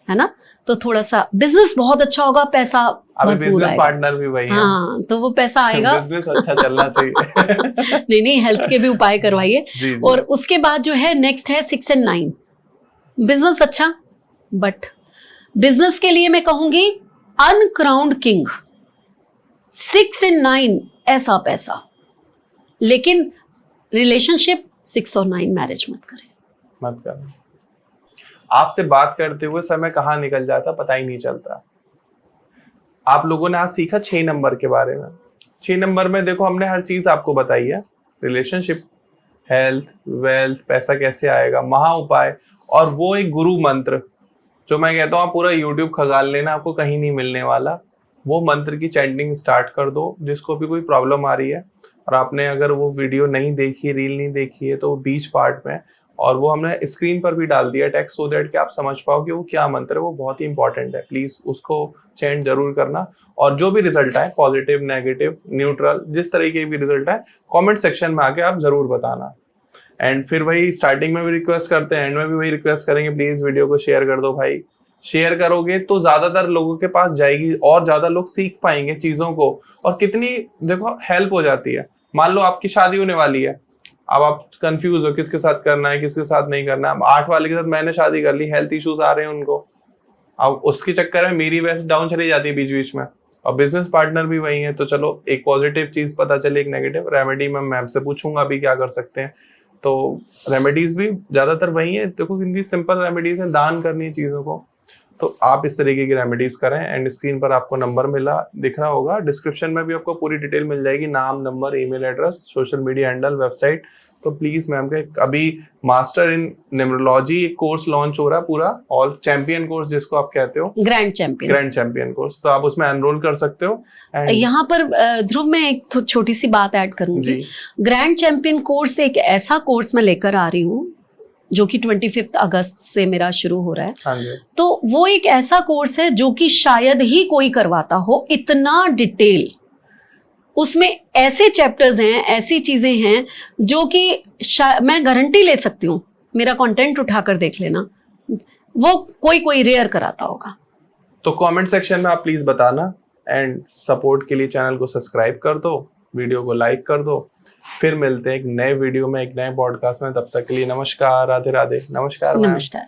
है ना। तो थोड़ा सा बिजनेस बहुत अच्छा होगा, पैसा अभी बिजनेस पार्टनर भी वही है। हाँ, तो वो पैसा आएगा। बिजनेस अच्छा चलना चाहिए। नहीं, हेल्थ के भी उपाय करवाइए। जी। और उसके बाद जो है नेक्स्ट है 6 और 9 बिजनेस अच्छा, बट बिजनेस के लिए मैं कहूंगी अनक्राउंड किंग। 6 और 9 ऐसा पैसा, लेकिन रिलेशनशिप 6 और 9 मैरिज मत करें। आपसे बात करते हुए समय कहाँ निकल जाता पता ही नहीं चलता। आप लोगों ने आज सीखा 6 नंबर के बारे में, 6 नंबर में देखो हमने हर चीज आपको बताई है, रिलेशनशिप, हेल्थ, वेल्थ, पैसा कैसे आएगा, महा उपाय, और वो एक गुरु मंत्र जो मैं कहता हूँ आप पूरा यूट्यूब खगाल लेना, आपको कहीं नहीं मिलने वाला। वो मंत्र की चैंटिंग स्टार्ट कर दो, जिसको भी कोई प्रॉब्लम आ रही है। और आपने अगर वो वीडियो नहीं देखी, रील नहीं देखी है, तो वो बीच पार्ट में, और वो हमने स्क्रीन पर भी डाल दिया टेक्स्ट, सो दैट कि आप समझ पाओ कि वो क्या मंत्र है। वो बहुत ही इंपॉर्टेंट है, प्लीज उसको चैंट जरूर करना। और जो भी रिजल्ट आए, पॉजिटिव, नेगेटिव, न्यूट्रल, जिस तरीके भी रिजल्ट आए, कमेंट सेक्शन में आके आप जरूर बताना। एंड फिर वही स्टार्टिंग में भी रिक्वेस्ट करते हैं, एंड में भी वही रिक्वेस्ट करेंगे, प्लीज वीडियो को शेयर कर दो भाई। शेयर करोगे तो ज्यादातर लोगों के पास जाएगी और ज्यादा लोग सीख पाएंगे चीजों को। और कितनी देखो हेल्प हो जाती है। मान लो आपकी शादी होने वाली है, अब आप कंफ्यूज हो किसके साथ करना है, किसके साथ नहीं करना है। अब 8 वाले के साथ मैंने शादी कर ली, हेल्थ इश्यूज आ रहे हैं उनको, अब उसके चक्कर में मेरी वैसे डाउन चली जाती है बीच बीच में, और बिजनेस पार्टनर भी वही है। तो चलो एक पॉजिटिव चीज पता चले, एक नेगेटिव रेमेडी मैं मैम से पूछूंगा अभी क्या कर सकते हैं। तो रेमेडीज भी ज्यादातर वही है, देखो हिंदी सिंपल रेमेडीज है, दान करनी है चीजों को। तो आप इस तरीके की रेमेडीज करें। एंड स्क्रीन पर आपको नंबर मिला दिख रहा होगा, डिस्क्रिप्शन में भी आपको पूरी डिटेल मिल जाएगी, नाम, number, email address, social media handle, website. तो प्लीज मैम के अभी मास्टर इन न्यूमरोलॉजी एक कोर्स लॉन्च हो रहा है पूरा, ऑल चैंपियन कोर्स जिसको आप कहते हो, ग्रैंड चैंपियन कोर्स। तो आप उसमें एनरोल कर सकते हो। यहाँ पर ध्रुव मैं एक छोटी सी बात ऐड करूंगी। ग्रैंड चैंपियन कोर्स एक ऐसा कोर्स मैं लेकर आ रही हूँ जो कि 25 अगस्त से मेरा शुरू हो रहा है। हाँ जी। तो वो एक ऐसा कोर्स है जो कि शायद ही कोई करवाता हो, इतना डिटेल उसमें ऐसे चैप्टर्स हैं, ऐसी चीजें हैं जो कि मैं गारंटी ले सकती हूँ, मेरा कंटेंट उठाकर देख लेना, वो कोई रेयर कराता होगा। तो कमेंट सेक्शन में आप प्लीज बताना। एंड सपोर्ट के लिए चैनल को सब्सक्राइब कर दो, वीडियो को लाइक कर दो। फिर मिलते हैं एक नए वीडियो में, एक नए पॉडकास्ट में। तब तक के लिए नमस्कार, राधे राधे। नमस्कार। नमस्कार।